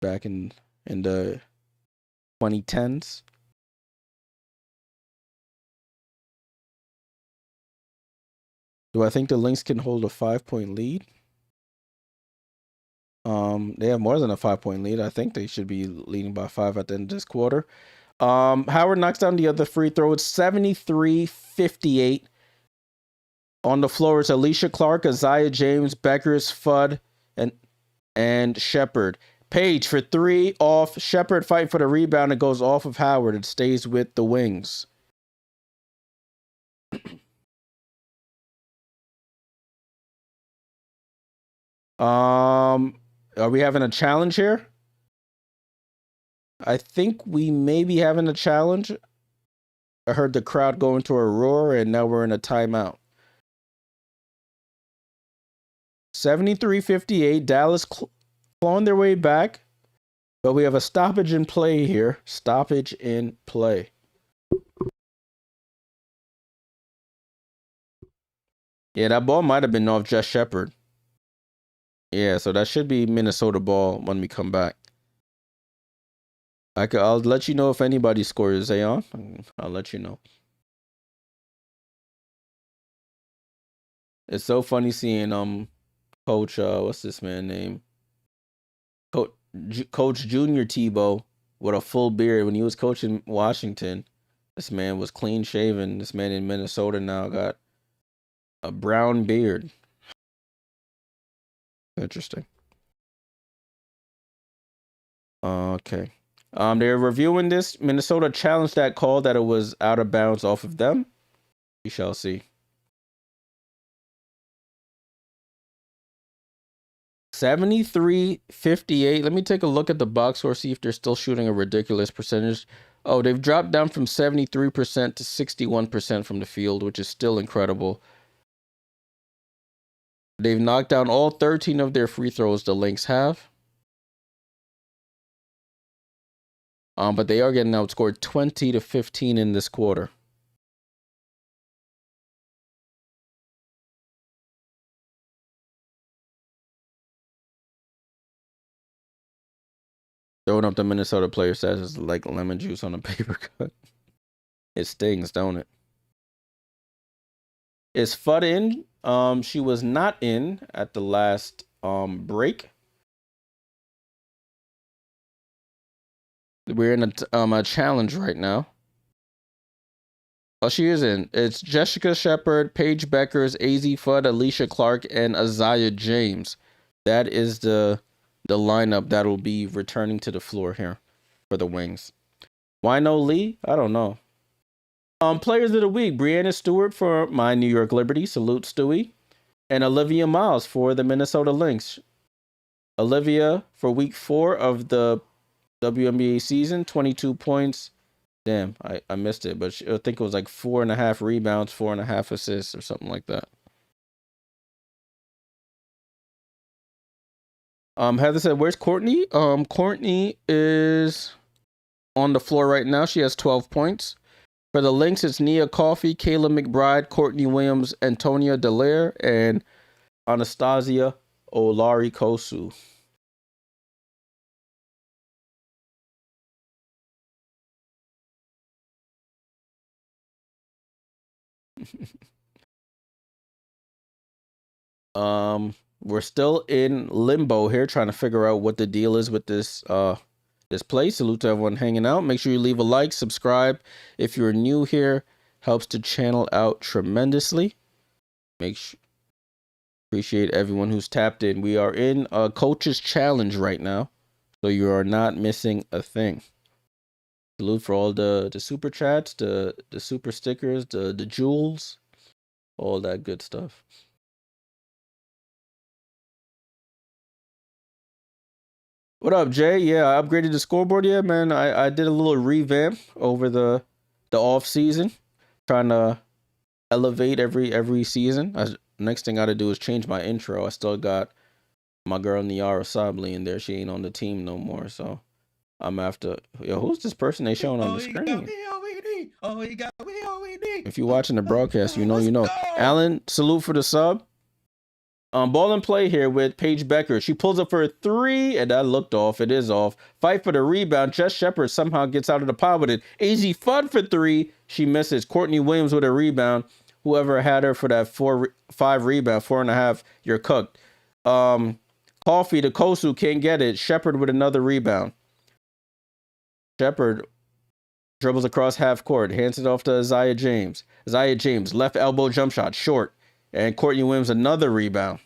back in the 2010s. Do I think the Lynx can hold a 5-point lead? They have more than a 5-point lead. I think they should be leading by 5 at the end of this quarter. Howard knocks down the other free throw. It's 73-58. On the floor, it's Alicia Clark, Isaiah James, Beckers, Fudd, and Shepard. Page for 3 off. Shepard fight for the rebound. It goes off of Howard. It stays with the Wings. Are we having a challenge here? I think we may be having a challenge. I heard the crowd go into a roar, and now we're in a timeout. 73-58. Dallas clawing their way back. But we have a stoppage in play here. Stoppage in play. Yeah, that ball might have been off Jess Shepard. Yeah, so that should be Minnesota ball when we come back. I'll let you know if anybody scores, Zayon. I'll let you know. It's so funny seeing Coach what's this man's name? Coach Junior Tebow with a full beard when he was coaching Washington. This man was clean shaven. This man in Minnesota now got a brown beard. Interesting. Okay. They're reviewing this. Minnesota challenged that call that it was out of bounds off of them. We shall see. 73-58. Let me take a look at the box score, see if they're still shooting a ridiculous percentage. Oh, they've dropped down from 73% to 61% from the field, which is still incredible. They've knocked down all 13 of their free throws the Lynx have. But they are getting outscored 20-15 in this quarter. Throwing up the Minnesota player stats is like lemon juice on a paper cut. It stings, don't it? Is Fudd in? She was not in at the last break. We're in a challenge right now. Oh, she is in. It's Jessica Shepard, Paige Beckers, Azzi Fudd, Alicia Clark, and Isaiah James. That is the lineup that will be returning to the floor here for the Wings. Why no Lee? I don't know. Players of the week: Breanna Stewart for my New York Liberty. Salute, Stewie. And Olivia Miles for the Minnesota Lynx. Olivia for week 4 of the WNBA season, 22 points. Damn, I missed it, but I think it was like 4.5 rebounds, 4.5 assists, or something like that. Heather said, "Where's Courtney?" Courtney is on the floor right now. She has 12 points. For the Lynx, it's Nia Coffey, Kayla McBride, Courtney Williams, Antonia Dallaire, and Anastasia Olari-Kosu. We're still in limbo here, trying to figure out what the deal is with this this place. Salute to everyone hanging out. Make sure you leave a like, subscribe if you're new here. Helps the channel out tremendously. Appreciate everyone who's tapped in. We are in a coach's challenge right now, so you are not missing a thing. Salute for all the super chats, the super stickers, the jewels, all that good stuff. What up, Jay? Yeah, I upgraded the scoreboard. Yeah, man. I did a little revamp over the off season, trying to elevate every season. Next thing I got to do is change my intro. I still got My girl Niara Sabli in there. She ain't on the team no more, so I'm after. Yo, who's this person they showing on the screen? If you're watching the broadcast, you know. Allen, salute for the sub. Ball and play here with Paige Becker. She pulls up for a 3, and that looked off. It is off. Fight for the rebound. Jess Shepard somehow gets out of the pile with it. Azzi Fudd for 3. She misses. Courtney Williams with a rebound. Whoever had her for that 4-5 rebound, 4.5, you're cooked. Coffee to Kosu, can't get it. Shepard with another rebound. Shepard dribbles across half court, hands it off to Isaiah James. Isaiah James, left elbow jump shot, short. And Courtney Williams, another rebound.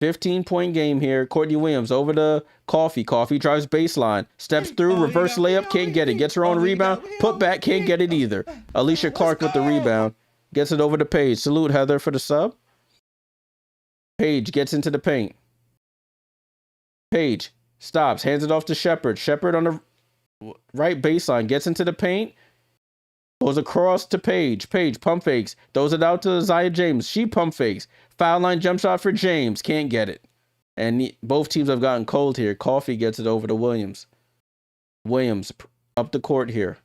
15-point game here. Courtney Williams over to Coffee. Coffee drives baseline. Steps through, reverse layup, can't get it. Gets her own rebound. Put back, can't get it either. Alicia Clark with the rebound. Gets it over to Paige. Salute Heather for the sub. Paige gets into the paint. Paige stops, hands it off to Shepard. Shepard on the right baseline, gets into the paint. Goes across to Paige. Paige pump fakes. Throws it out to Isaiah James. She pump fakes. Foul line jump shot for James. Can't get it. And both teams have gotten cold here. Coffee gets it over to Williams. Williams up the court here.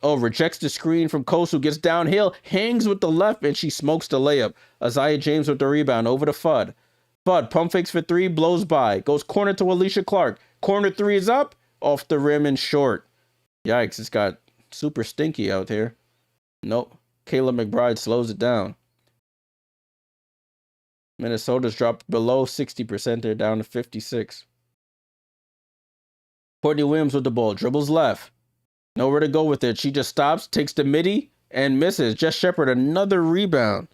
Rejects the screen from Kosu. Gets downhill. Hangs with the left, and she smokes the layup. Isaiah James with the rebound over to Fudd. Fudd pump fakes for 3. Blows by. Goes corner to Alicia Clark. Corner 3 is up. Off the rim and short. Yikes. It's got super stinky out here. Nope. Kayla McBride slows it down. Minnesota's dropped below 60%. They're down to 56. Courtney Williams with the ball. Dribbles left. Nowhere to go with it. She just stops, takes the midi, and misses. Jess Shepard, another rebound.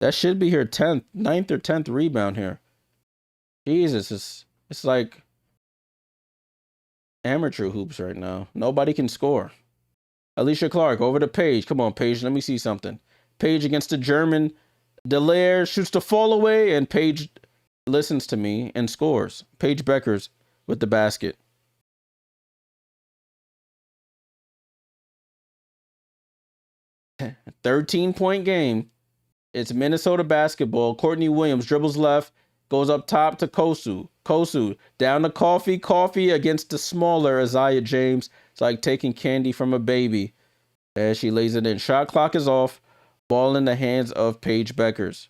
That should be her 9th or 10th rebound here. Jesus, it's like amateur hoops right now. Nobody can score. Alicia Clark over to Paige. Come on, Paige. Let me see something. Paige against the German. Delaire shoots the fall away, and Paige listens to me and scores. Paige Beckers with the basket. A 13-point game. It's Minnesota basketball. Courtney Williams dribbles left, goes up top to Kosu. Kosu down to Coffee. Coffee against the smaller Isaiah James. It's like taking candy from a baby. As she lays it in. Shot clock is off. Ball in the hands of Paige Beckers.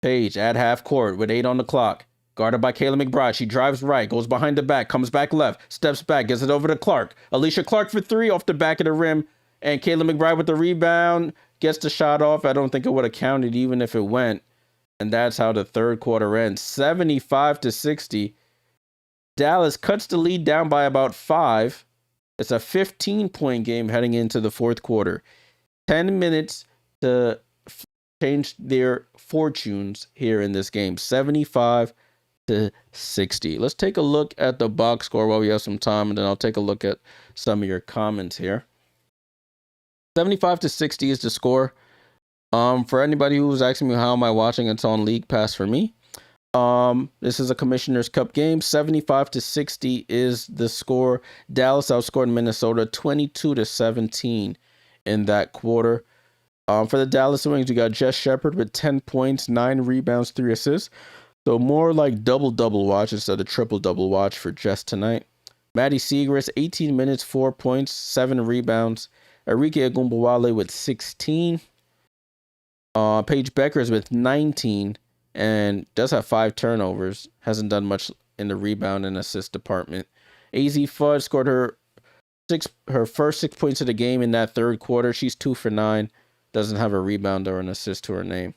Paige at half court with 8 on the clock. Guarded by Kayla McBride. She drives right, goes behind the back, comes back left, steps back, gets it over to Clark. Alicia Clark for 3 off the back of the rim. And Kayla McBride with the rebound. Gets the shot off. I don't think it would have counted even if it went. And that's how the third quarter ends. 75-60. Dallas cuts the lead down by about 5. It's a 15-point game heading into the fourth quarter. 10 minutes to change their fortunes here in this game. 75-60. Let's take a look at the box score while we have some time, and then I'll take a look at some of your comments here. 75-60 is the score. For anybody who was asking me how am I watching, it's on League Pass for me. This is a Commissioner's Cup game. 75-60 is the score. Dallas outscored Minnesota 22-17 in that quarter. For the Dallas Wings, we got Jess Shepard with 10 points, 9 rebounds, 3 assists. So more like double-double watch instead of triple-double watch for Jess tonight. Maddie Segrist, 18 minutes, 4 points, 7 rebounds. Enrique Agumbawale with 16. Paige Beckers with 19 and does have 5 turnovers. Hasn't done much in the rebound and assist department. Azzi Fudd scored her first 6 points of the game in that third quarter. She's 2 for 9. Doesn't have a rebound or an assist to her name.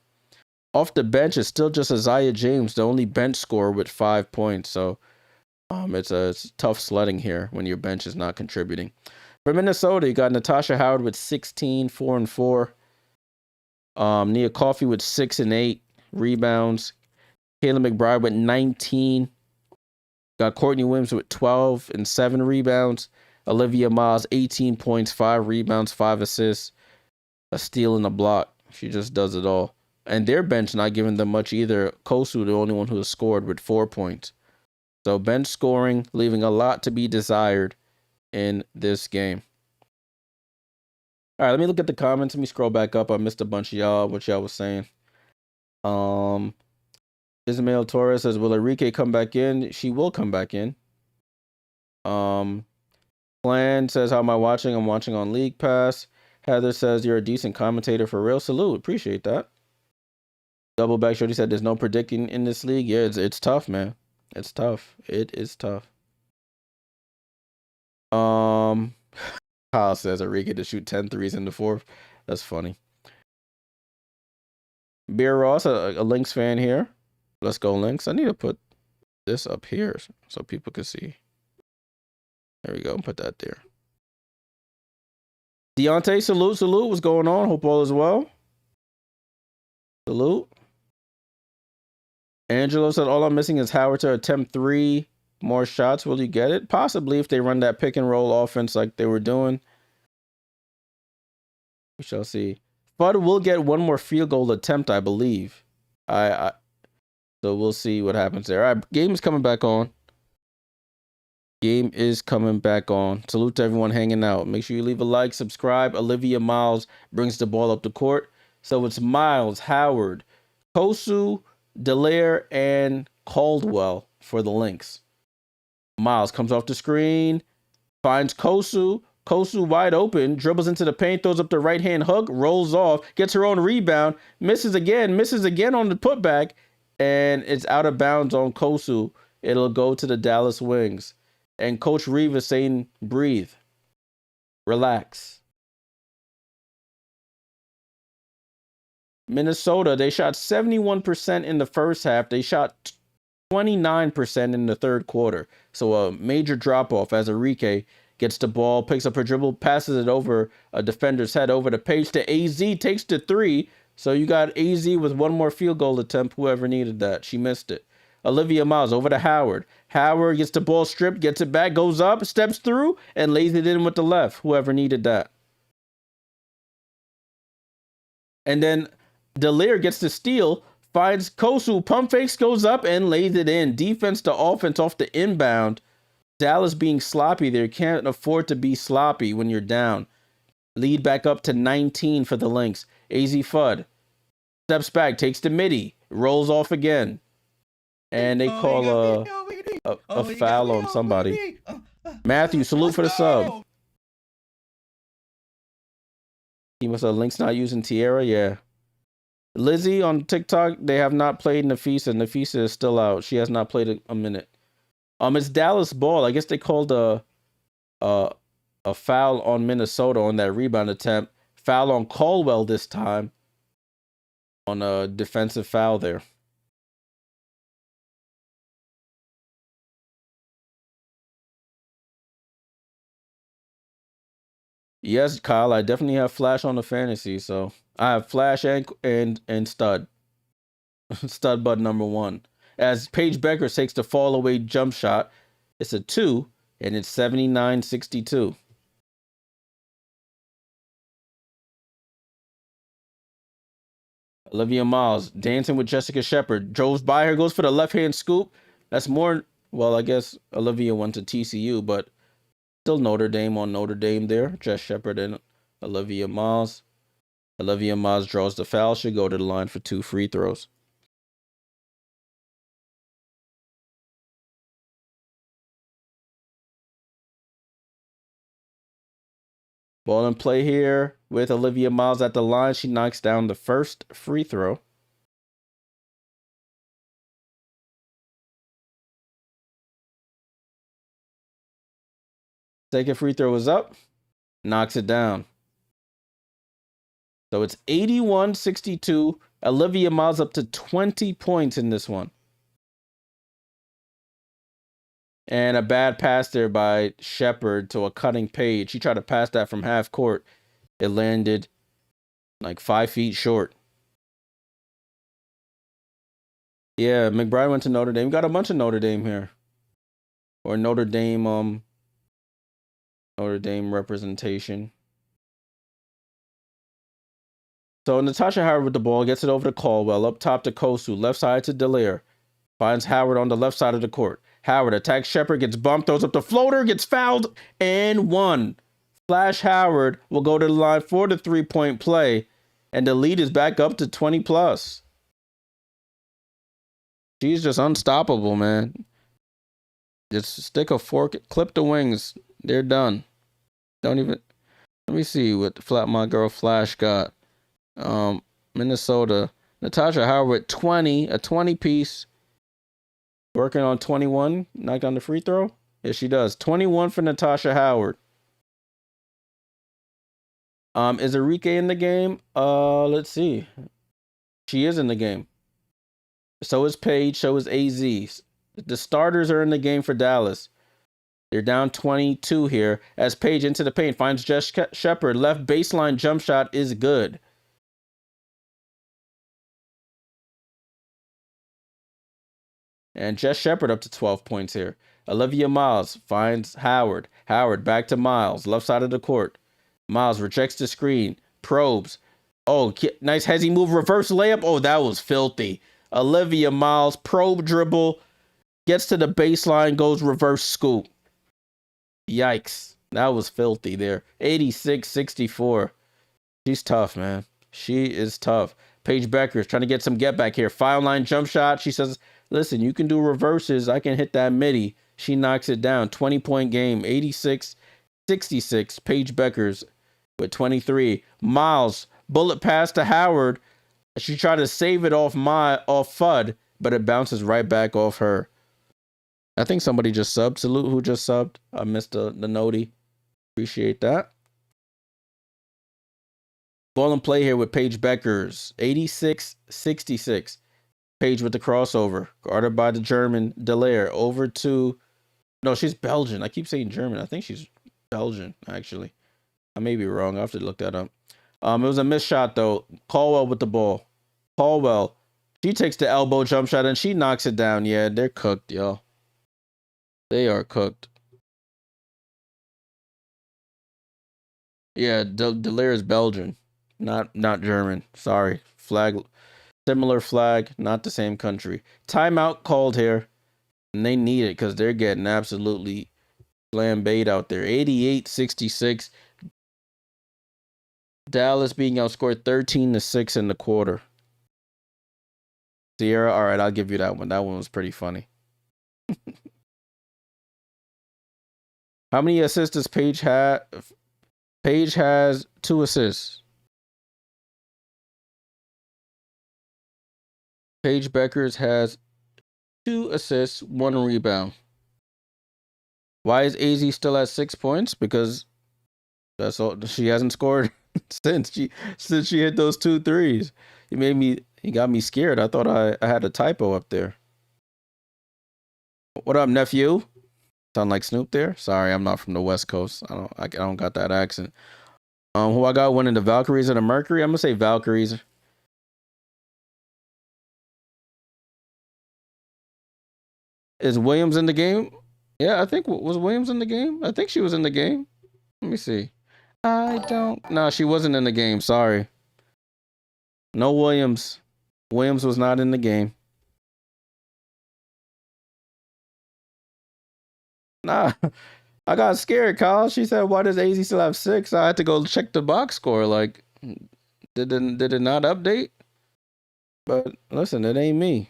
Off the bench is still just Isaiah James, the only bench scorer with 5 points. So it's tough sledding here when your bench is not contributing. For Minnesota, you got Natasha Howard with 16, 4 and 4. Nia Coffey with 6 and 8 rebounds. Kayla McBride with 19. Got Courtney Williams with 12 and 7 rebounds. Olivia Miles, 18 points, 5 rebounds, 5 assists. A steal and a block. She just does it all. And their bench not giving them much either. Kosu, the only one who has scored with 4 points. So bench scoring, leaving a lot to be desired in this game. All right, let me look at the comments. Let me scroll back up. I missed a bunch of y'all, what y'all was saying. Ismael Torres says, will Enrique come back in? She will come back in. Plan says, how am I watching? I'm watching on League Pass. Heather says, you're a decent commentator for real. Salute. Appreciate that. Double Back Shorty said, there's no predicting in this league. Yeah, it's tough, man. It's tough. It is tough. Kyle says Enrique to shoot 10 threes in the fourth. That's funny. Beer Ross, a Lynx fan here. Let's go Lynx. I need to put this up here so people can see. There we go. Put that there. Deontay, salute. What's going on? Hope all is well. Salute. Angelo said, all I'm missing is Howard to attempt 3 more shots. Will you get it? Possibly if they run that pick and roll offense like they were doing. We shall see. Fudd will get 1 more field goal attempt, I believe. So we'll see what happens there. All right, game is coming back on. Game is coming back on. Salute to everyone hanging out. Make sure you leave a like, subscribe. Olivia Miles brings the ball up the court. So it's Miles, Howard, Kosu, Delaire, and Caldwell for the Lynx. Miles comes off the screen, finds Kosu. Kosu wide open, dribbles into the paint, throws up the right-hand hook, rolls off, gets her own rebound, misses again on the putback, and it's out of bounds on Kosu. It'll go to the Dallas Wings. And Coach Reeve is saying, breathe, relax. Minnesota, they shot 71% in the first half. They shot 29% in the third quarter. So a major drop-off as Enrique gets the ball, picks up her dribble, passes it over a defender's head, over the page to AZ, takes the 3. So you got AZ with 1 more field goal attempt, whoever needed that. She missed it. Olivia Miles over to Howard. Howard gets the ball stripped, gets it back, goes up, steps through, and lays it in with the left, whoever needed that. And then Delaire gets the steal, finds Kosu, pump fakes, goes up, and lays it in. Defense to offense off the inbound. Dallas being sloppy there. Can't afford to be sloppy when you're down. Lead back up to 19 for the Lynx. Azzi Fudd steps back, takes the midi, rolls off again. And they call a foul on somebody. Matthew, salute for the sub. He must have Lynx not using Tierra, yeah. Lizzie on TikTok, they have not played Nafisa. Nafisa is still out. She has not played a minute. It's Dallas ball. I guess they called a foul on Minnesota on that rebound attempt. Foul on Caldwell this time on a defensive foul there. Yes, Kyle, I definitely have Flash on the fantasy, so I have Flash and Stud. Stud Bud number 1. As Paige Becker takes the fall away jump shot, it's a 2, and it's 79-62. Olivia Miles dancing with Jessica Shepard. Drove by her, goes for the left-hand scoop. That's more, well, I guess Olivia went to TCU, but still Notre Dame on Notre Dame there. Jess Shepard and Olivia Miles. Olivia Miles draws the foul. Should go to the line for 2 free throws. Ball in play here with Olivia Miles at the line. She knocks down the first free throw. Second free throw is up. Knocks it down. So it's 81-62. Olivia Miles up to 20 points in this one. And a bad pass there by Shepard to a cutting Page. She tried to pass that from half court. It landed like 5 feet short. Yeah, McBride went to Notre Dame. Got a bunch of Notre Dame here. Or Notre Dame representation. So Natasha Howard with the ball, gets it over to Caldwell, up top to Kosu, left side to Delaire. Finds Howard on the left side of the court. Howard attacks Shepard, gets bumped, throws up the floater, gets fouled, and 1. Flash Howard will go to the line for the 3-point play, and the lead is back up to 20 plus. She's just unstoppable, man. Just stick a fork, clip the wings. They're done. Don't even. Let me see what my girl Flash got. Minnesota. Natasha Howard 20, a 20 piece. Working on 21. Knocked on the free throw. Yeah, she does. 21 for Natasha Howard. Is Enrique in the game? Let's see. She is in the game. So is Paige. So is AZ. The starters are in the game for Dallas. They're down 22 here as Paige into the paint finds Jess Shepard. Left baseline jump shot is good. And Jess Shepard up to 12 points here. Olivia Miles finds Howard. Howard back to Miles. Left side of the court. Miles rejects the screen. Probes. Oh, nice hezzy move. Reverse layup. Oh, that was filthy. Olivia Miles probe dribble. Gets to the baseline. Goes reverse scoop. Yikes. That was filthy there. 86-64. She's tough, man. She is tough. Paige Becker is trying to get some get back here. Foul line jump shot. She says, listen, you can do reverses. I can hit that midi. She knocks it down. 20-point game. 86-66. Paige Beckers with 23. Miles, bullet pass to Howard. She tried to save it off Fudd, but it bounces right back off her. I think somebody just subbed. Salute who just subbed. I missed the noti. Appreciate that. Ball and play here with Paige Beckers. 86-66. Paige with the crossover. Guarded by the German Delaire. Over to... No, she's Belgian. I keep saying German. I think she's Belgian, actually. I may be wrong. I have to look that up. It was a missed shot, though. Caldwell with the ball. Caldwell. She takes the elbow jump shot, and she knocks it down. Yeah, they're cooked, y'all. They are cooked. Yeah, Delaire is Belgian. Not German. Sorry. Flag. Similar flag. Not the same country. Timeout called here. And they need it because they're getting absolutely flambéed out there. 88-66. Dallas being outscored 13-6 in the quarter. Sierra, all right, I'll give you that one. That one was pretty funny. How many assists does Paige have? Paige has 2 assists. Paige Beckers has 2 assists, 1 rebound. Why is AZ still at 6 points? Because that's all she hasn't scored since she hit those 2 threes. He got me scared. I thought I had a typo up there. What up, nephew? Sound like Snoop there? Sorry, I'm not from the West Coast. I don't got that accent. Who I got winning, the Valkyries or the Mercury? I'm gonna say Valkyries. Is Williams in the game? Yeah, I think was Williams in the game? I think she was in the game. Let me see. No, she wasn't in the game. Sorry. No Williams. Williams was not in the game. Nah, I got scared, Kyle. She said, why does AZ still have 6? I had to go check the box score. Like, did it not update? But listen, it ain't me.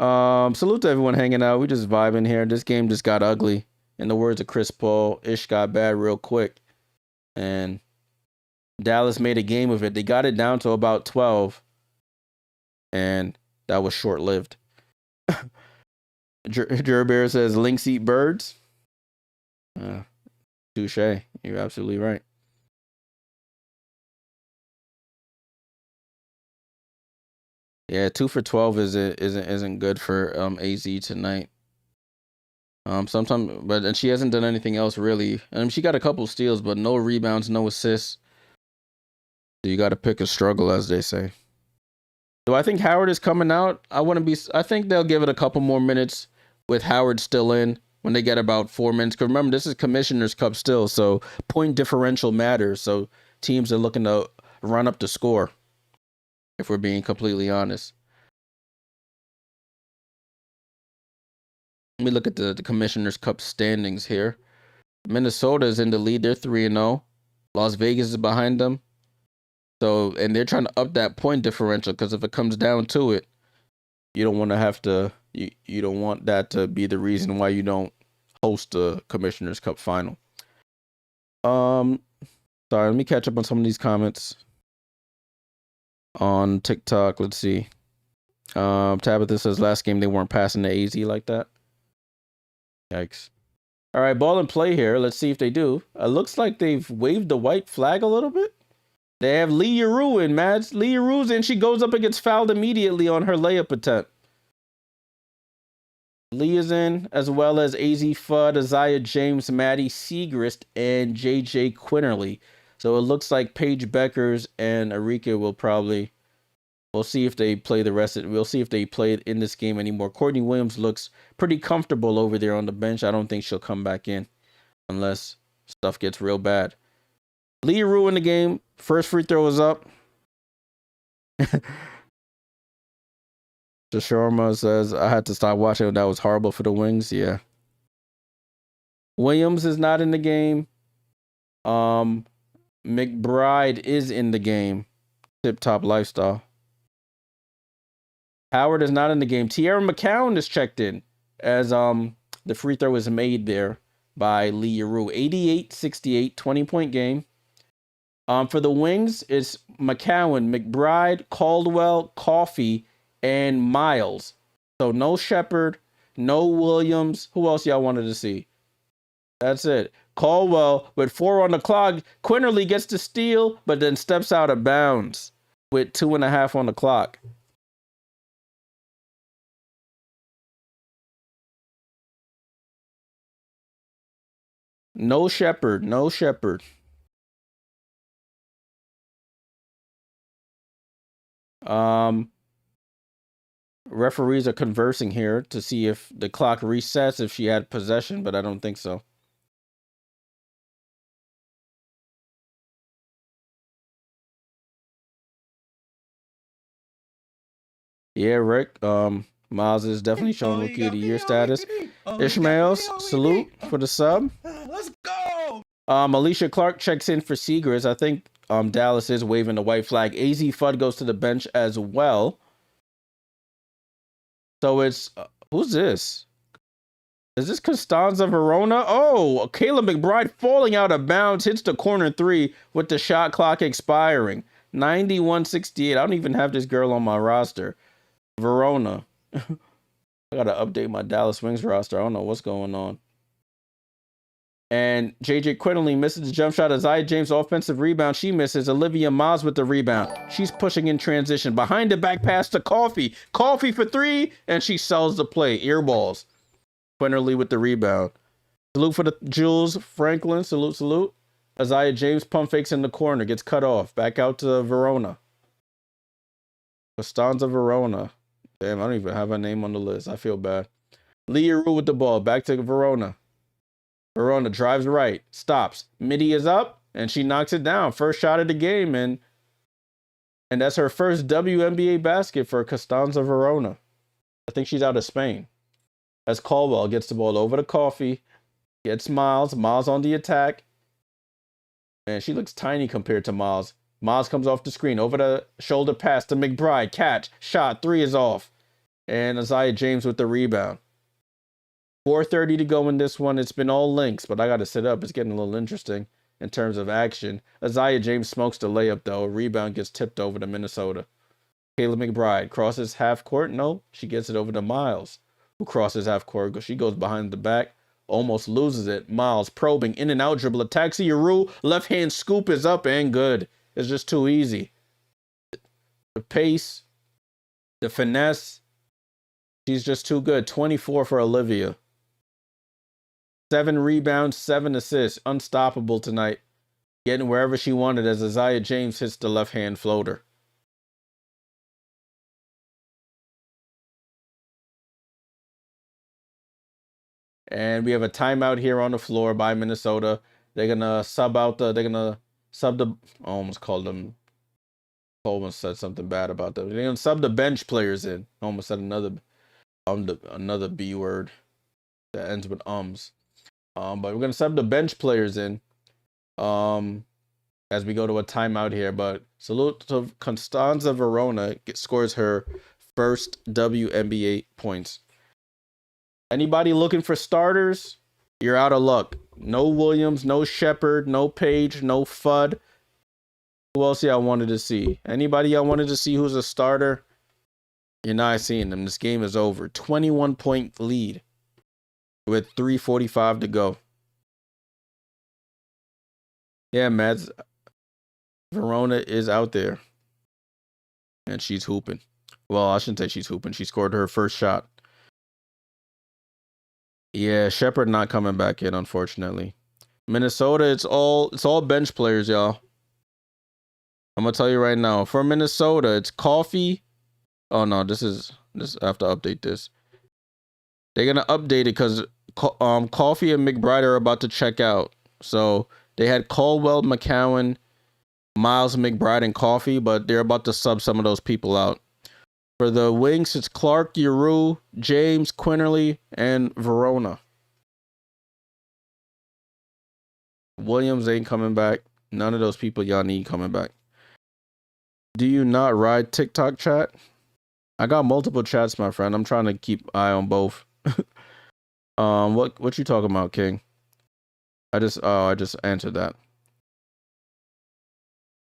Salute to everyone hanging out. We just vibing here. This game just got ugly. In the words of Chris Paul, ish got bad real quick. And Dallas made a game of it. They got it down to about 12. And that was short-lived. Jerbear says, Lynx eat birds. Touche. You're absolutely right. Yeah, 2 for 12 isn't good for AZ tonight. And she hasn't done anything else really. She got a couple steals, but no rebounds, no assists. So you got to pick a struggle, as they say. Do I think Howard is coming out? I think they'll give it a couple more minutes with Howard still in when they get about 4 minutes. Because remember, this is Commissioner's Cup still, so point differential matters. So teams are looking to run up the score, if we're being completely honest. Let me look at the Commissioner's Cup standings here. Minnesota is in the lead. They're 3-0. Las Vegas is behind them. So, and they're trying to up that point differential because if it comes down to it, you don't want to have to. You don't want that to be the reason why you don't host the Commissioner's Cup final. Sorry, let me catch up on some of these comments on TikTok. Let's see. Tabitha says last game they weren't passing the AZ like that. Yikes. All right, ball and play here. Let's see if they do. It looks like they've waved the white flag a little bit. They have Leah Rue in, Mads. Leah Rue's in. She goes up and gets fouled immediately on her layup attempt. Leah's in, as well as Azzi Fudd, Isaiah James, Maddie Segrist, and J.J. Quinterly. So it looks like Paige Beckers and Arika will probably... We'll see if they play the rest of it. We'll see if they play in this game anymore. Courtney Williams looks pretty comfortable over there on the bench. I don't think she'll come back in unless stuff gets real bad. Leah Rue in the game. First free throw is up. Sharma says, I had to stop watching. That was horrible for the Wings. Yeah. Williams is not in the game. McBride is in the game. Tip Top Lifestyle. Howard is not in the game. Tierra McCown is checked in as the free throw is made there by Leah Rue. 88-68, 20-point game. For the Wings, it's McCowan, McBride, Caldwell, Coffey, and Miles. So no Shepard, no Williams. Who else y'all wanted to see? That's it. Caldwell with 4 on the clock. Quinterly gets to steal, but then steps out of bounds with 2.5 on the clock. No Shepard, no Shepard. Referees are conversing here to see if the clock resets if she had possession, but I don't think so. Yeah, Rick. Miles is definitely showing Rookie of the Year status. Ishmael's salute for the sub. Let's go. Alicia Clark checks in for Seegers. I think Dallas is waving the white flag. Azzi Fudd goes to the bench as well. So it's who's this? Is this Costanza Verona? Oh, Kayla McBride falling out of bounds, hits the corner 3 with the shot clock expiring. 91-68. I don't even have this girl on my roster. Verona. I gotta update my Dallas Wings roster. I don't know what's going on. And J.J. Quinterly misses the jump shot. Isaiah James offensive rebound. She misses. Olivia Miles with the rebound. She's pushing in transition. Behind the back pass to Coffey. Coffey for 3, and she sells the play. Ear balls. Quinterly with the rebound. Salute for the Jules Franklin. Salute, salute. Isaiah James pump fakes in the corner. Gets cut off. Back out to Verona. Costanza Verona. Damn, I don't even have a name on the list. I feel bad. Leah Rue with the ball. Back to Verona. Verona drives right. Stops. Midi is up, and she knocks it down. First shot of the game, and that's her first WNBA basket for Costanza Verona. I think she's out of Spain. As Caldwell gets the ball over to Coffey. Gets Miles. Miles on the attack. And she looks tiny compared to Miles. Miles comes off the screen. Over the shoulder pass to McBride. Catch. Shot. 3 is off. And Isaiah James with the rebound. 4:30 to go in this one. It's been all Lynx, but I got to sit up. It's getting a little interesting in terms of action. Isaiah James smokes the layup, though. A rebound gets tipped over to Minnesota. Kayla McBride crosses half court. No, she gets it over to Miles, who crosses half court. She goes behind the back. Almost loses it. Miles probing in and out dribble. Attacks Yaru. Left hand scoop is up and good. It's just too easy. The pace, the finesse. She's just too good. 24 for Olivia. 7 rebounds, 7 assists. Unstoppable tonight. Getting wherever she wanted as Isaiah James hits the left hand floater. And we have a timeout here on the floor by Minnesota. They're gonna sub out the. I almost called them. Almost said something bad about them. They're gonna sub the bench players in. I almost said another B word that ends with ums. But we're gonna sub the bench players in. As we go to a timeout here. But salute to Constanza Verona, scores her first WNBA points. Anybody looking for starters? You're out of luck. No Williams, no Shepard, no Page, no Fudd. Who else y'all wanted to see? Anybody y'all wanted to see who's a starter? You're not seeing them. This game is over. 21-point lead with 3:45 to go. Yeah, Mads. Verona is out there. And she's hooping. Well, I shouldn't say she's hooping. She scored her first shot. Yeah, Shepard not coming back in, unfortunately. Minnesota, it's all bench players, y'all. I'm gonna tell you right now. For Minnesota, it's Coffee. Oh no, this I have to update this. They're gonna update it because Coffee and McBride are about to check out. So they had Caldwell, McCowan, Miles, McBride, and Coffee, but they're about to sub some of those people out. For the Lynx, it's Clark, Giroux, James, Quinterly, and Verona. Williams ain't coming back. None of those people y'all need coming back. Do you not ride TikTok chat? I got multiple chats, my friend. I'm trying to keep eye on both. What you talking about, King? I just answered that.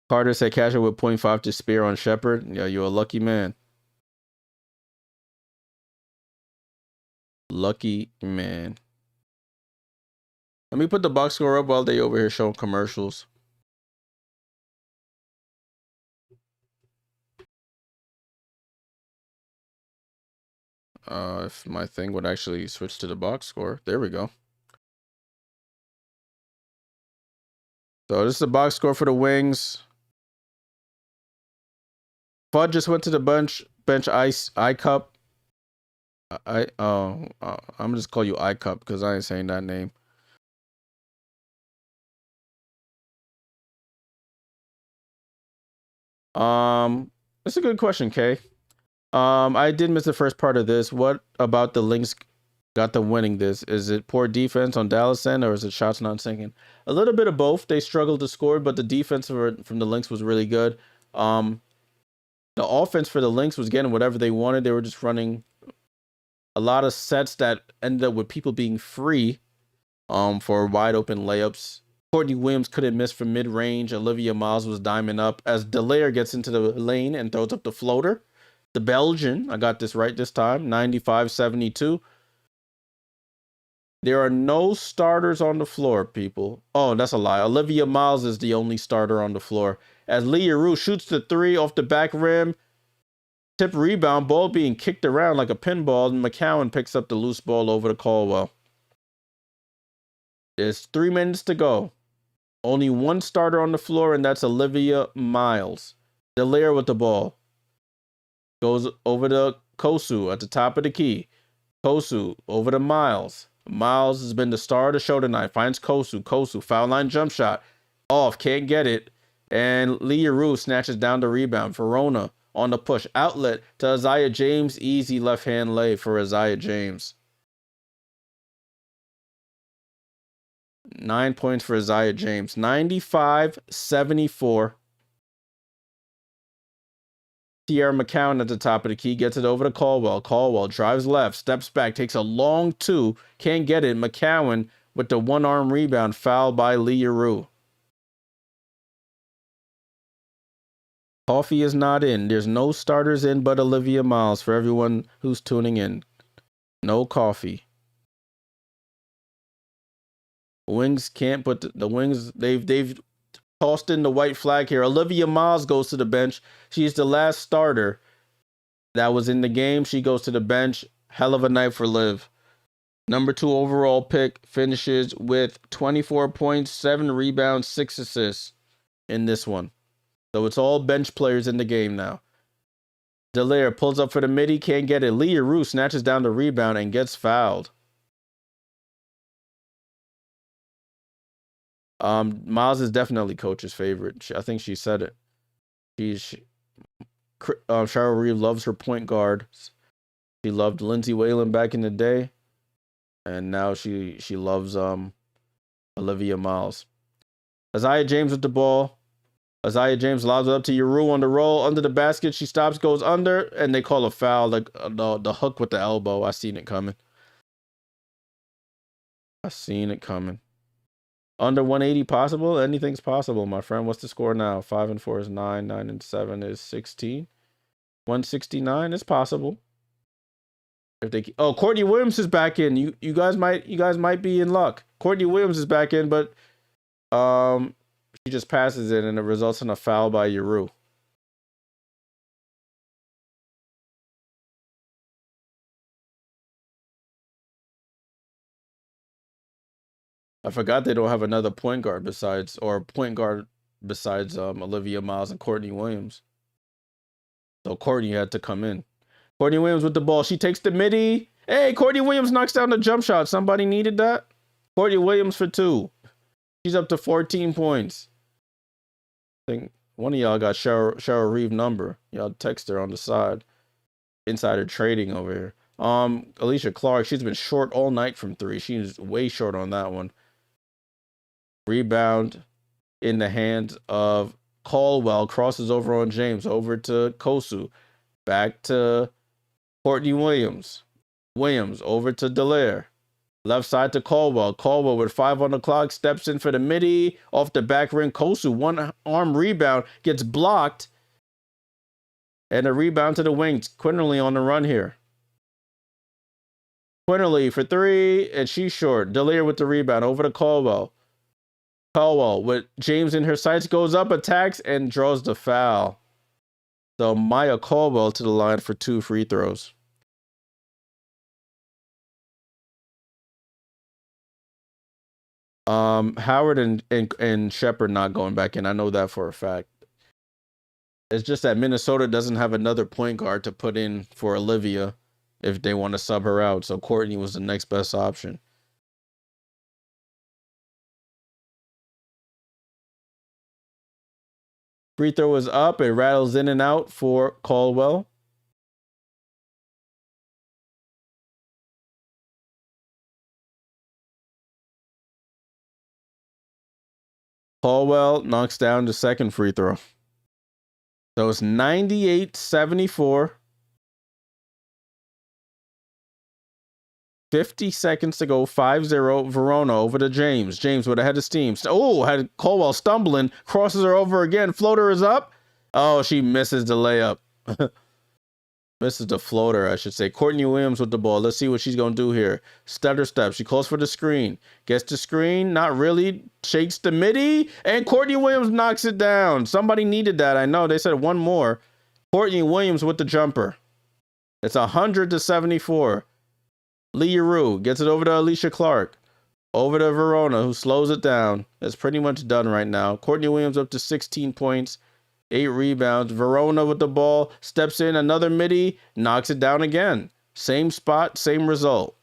Carter said casual with 0.5 to spare on Shepard. Yeah, you're a lucky man. Lucky man. Let me put the box score up while they over here showing commercials. If my thing would actually switch to the box score. There we go. So this is the box score for the Wings. Fudd just went to the bench I cup. I'm gonna just call you I cup because I ain't saying that name. That's a good question, Kay. I did miss the first part of this. What about the Lynx got them winning this? Is it poor defense on Dallas end, or is it shots not sinking? A little bit of both. They struggled to score, but the defense from the Lynx was really good. The offense for the Lynx was getting whatever they wanted. They were just running a lot of sets that ended up with people being free for wide open layups. Courtney Williams couldn't miss from mid-range. Olivia Miles was diming up as Delaire gets into the lane and throws up the floater. The Belgian, I got this right this time, 95-72. There are no starters on the floor, people. Oh, that's a lie. Olivia Miles is the only starter on the floor. As Leah Rue shoots the three off the back rim, tip rebound, ball being kicked around like a pinball, and McCowan picks up the loose ball over to Caldwell. There's 3 minutes to go. Only one starter on the floor, and that's Olivia Miles. Delaire with the ball. Goes over to Kosu at the top of the key. Kosu over to Miles. Miles has been the star of the show tonight. Finds Kosu. Kosu, foul line jump shot. Off, can't get it. And Leah Rue snatches down the rebound. Verona on the push. Outlet to Isaiah James. Easy left-hand lay for Isaiah James. 9 points for Isaiah James. 95-74. Tierra McCowan at the top of the key. Gets it over to Caldwell. Caldwell drives left. Steps back. Takes a long two. Can't get it. McCowan with the one-arm rebound. Fouled by Leah Rue. Coffee is not in. There's no starters in but Olivia Miles for everyone who's tuning in. No Coffee. Wings can't put the Wings. They've tossed in the white flag here. Olivia Miles goes to the bench. She's the last starter that was in the game. She goes to the bench. Hell of a night for Liv. Number 2 overall pick finishes with 24 points, 7 rebounds, 6 assists in this one. So it's all bench players in the game now. Delaire pulls up for the midi, can't get it. Leah Rue snatches down the rebound and gets fouled. Miles is definitely coach's favorite. I think she said it. Cheryl Reeve loves her point guard. She loved Lindsay Whalen back in the day. And now she loves Olivia Miles. Isaiah James with the ball. Isaiah James lobs it up to Yeru on the roll under the basket. She stops, goes under, and they call a foul. Like the hook with the elbow. I seen it coming. I seen it coming. Under 180 possible? Anything's possible, my friend. What's the score now? 5 and 4 is 9. 9 and 7 is 16. 169 is possible. If they Courtney Williams is back in. You guys might be in luck. Courtney Williams is back in, but she just passes it and it results in a foul by Yeru. I forgot they don't have another point guard besides Olivia Miles and Courtney Williams. So Courtney had to come in. Courtney Williams with the ball. She takes the midi. Hey, Courtney Williams knocks down the jump shot. Somebody needed that. Courtney Williams for 2. She's up to 14 points. I think one of y'all got Cheryl Reeve number. Y'all text her on the side. Insider trading over here. Alicia Clark, she's been short all night from 3. She's way short on that one. Rebound in the hands of Caldwell. Crosses over on James. Over to Kosu. Back to Courtney Williams. Williams over to Dallaire. Left side to Caldwell. Caldwell with 5 on the clock. Steps in for the midi. Off the back ring. Kosu, one arm rebound. Gets blocked. And a rebound to the wings. Quinterly on the run here. Quinterly for 3. And she's short. Dallaire with the rebound. Over to Caldwell. Caldwell with James in her sights. Goes up, attacks, and draws the foul. So Maya Caldwell to the line for 2 free throws. Howard and Shepard not going back in. I know that for a fact. It's just that Minnesota doesn't have another point guard to put in for Olivia if they want to sub her out. So Courtney was the next best option. Free throw is up. It rattles in and out for Caldwell. Caldwell knocks down the second free throw. So it's 98-74. 50 seconds to go. 5-0. Verona over to James. James with a head of steam. Oh, had Caldwell stumbling. Crosses her over again. Floater is up. Oh, she misses the layup. Misses the floater, I should say. Courtney Williams with the ball. Let's see what she's going to do here. Stutter step. She calls for the screen. Gets the screen. Not really. Shakes the midi. And Courtney Williams knocks it down. Somebody needed that. I know. They said one more. Courtney Williams with the jumper. It's 100-74. Lee Yeru gets it over to Alicia Clark. Over to Verona, who slows it down. It's pretty much done right now. Courtney Williams up to 16 points. 8 rebounds. Verona with the ball. Steps in. Another midi. Knocks it down again. Same spot. Same result.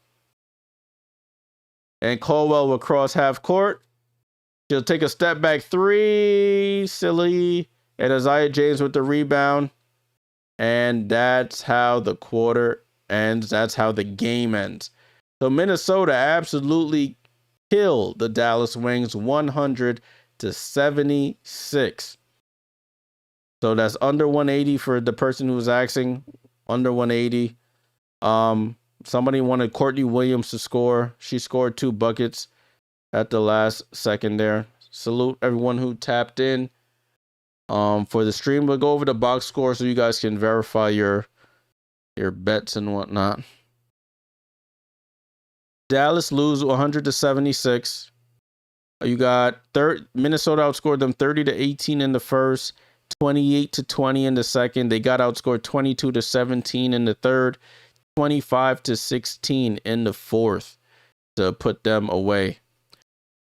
And Caldwell will cross half court. She'll take a step back 3. Silly. And Isaiah James with the rebound. And that's how the quarter ends. That's how the game ends. So Minnesota absolutely killed the Dallas Wings 100-76. So that's under 180 for the person who was asking. Under 180. Somebody wanted Courtney Williams to score. She scored 2 buckets at the last second there. Salute everyone who tapped in. For the stream, we'll go over the box score so you guys can verify your bets and whatnot. Dallas lose 100-76. You got Minnesota outscored them 30-18 in the first, 28-20 in the second. They got outscored 22-17 in the third, 25-16 in the fourth to put them away.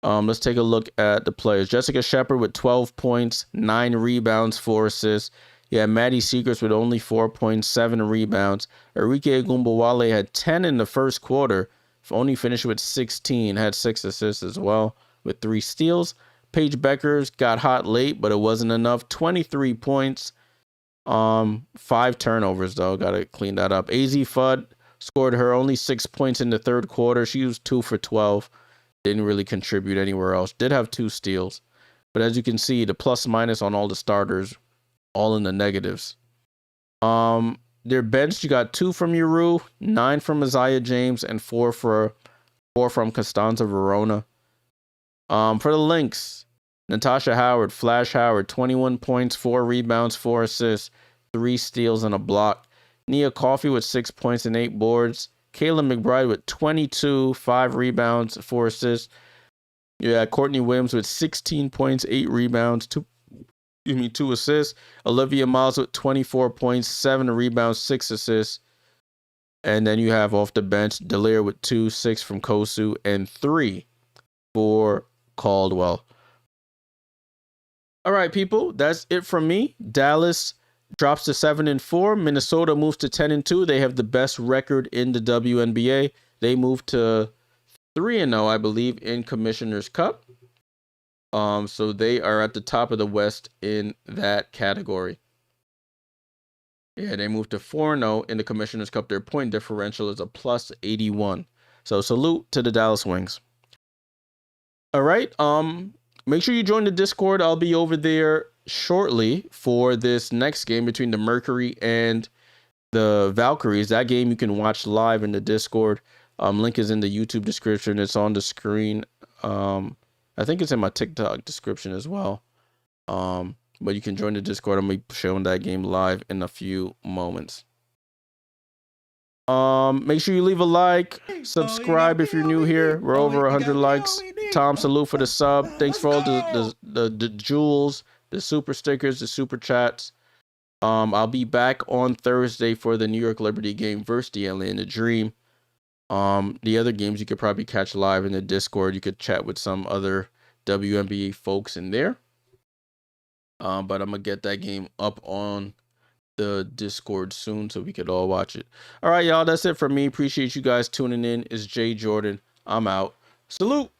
Let's take a look at the players. Jessica Shepard with 12 points, 9 rebounds, 4 assists. Yeah, Maddie Seacrest with only 4 points, 7 rebounds. Arike Ogunbowale had 10 in the first quarter, only finished with 16, had 6 assists as well with 3 steals. Paige Beckers got hot late, but it wasn't enough. 23 points, 5 turnovers though. Got to clean that up. Azzi Fudd scored her only 6 points in the third quarter. She was 2 for 12. Didn't really contribute anywhere else. Did have 2 steals. But as you can see, the plus minus on all the starters, all in the negatives. Their bench, you got 2 from Uru, 9 from Isaiah James, and 4 from Costanza Verona. For the Lynx, Natasha Howard, Flash Howard, 21 points, 4 rebounds, 4 assists, 3 steals, and a block. Nia Coffey with 6 points and 8 boards. Kayla McBride with 22, 5 rebounds, 4 assists. Yeah, Courtney Williams with 16 points, 8 rebounds, 2 assists. Olivia Miles with 24 points, 7 rebounds, 6 assists. And then you have off the bench, Dalir with 2, 6 from Kosu, and 3 for Caldwell. All right, people, that's it from me. Dallas drops to 7-4. Minnesota moves to 10-2. They have the best record in the WNBA. They moved to 3-0, I believe, in Commissioner's Cup. So they are at the top of the West in that category. Yeah, they moved to 4-0 in the Commissioner's Cup. Their point differential is a plus 81. So salute to the Dallas Wings. All right. Make sure you join the Discord. I'll be over there shortly for this next game between the Mercury and the Valkyries. That game you can watch live in the Discord. Link is in the YouTube description. It's on the screen. I think it's in my TikTok description as well. But you can join the Discord. I'm going to be showing that game live in a few moments. Make sure you leave a like, subscribe if you're new here. We're over 100 likes. Tom, salute for the sub. Thanks for all the jewels, the super stickers, the super chats. I'll be back on Thursday for the New York Liberty game versus the Atlanta Dream. The other games you could probably catch live in the Discord. You could chat with some other WNBA folks in there. But I'm gonna get that game up on the Discord soon so we could all watch it. All right, y'all, that's it for me. Appreciate you guys tuning in. It's Jay Jordan. I'm out. Salute.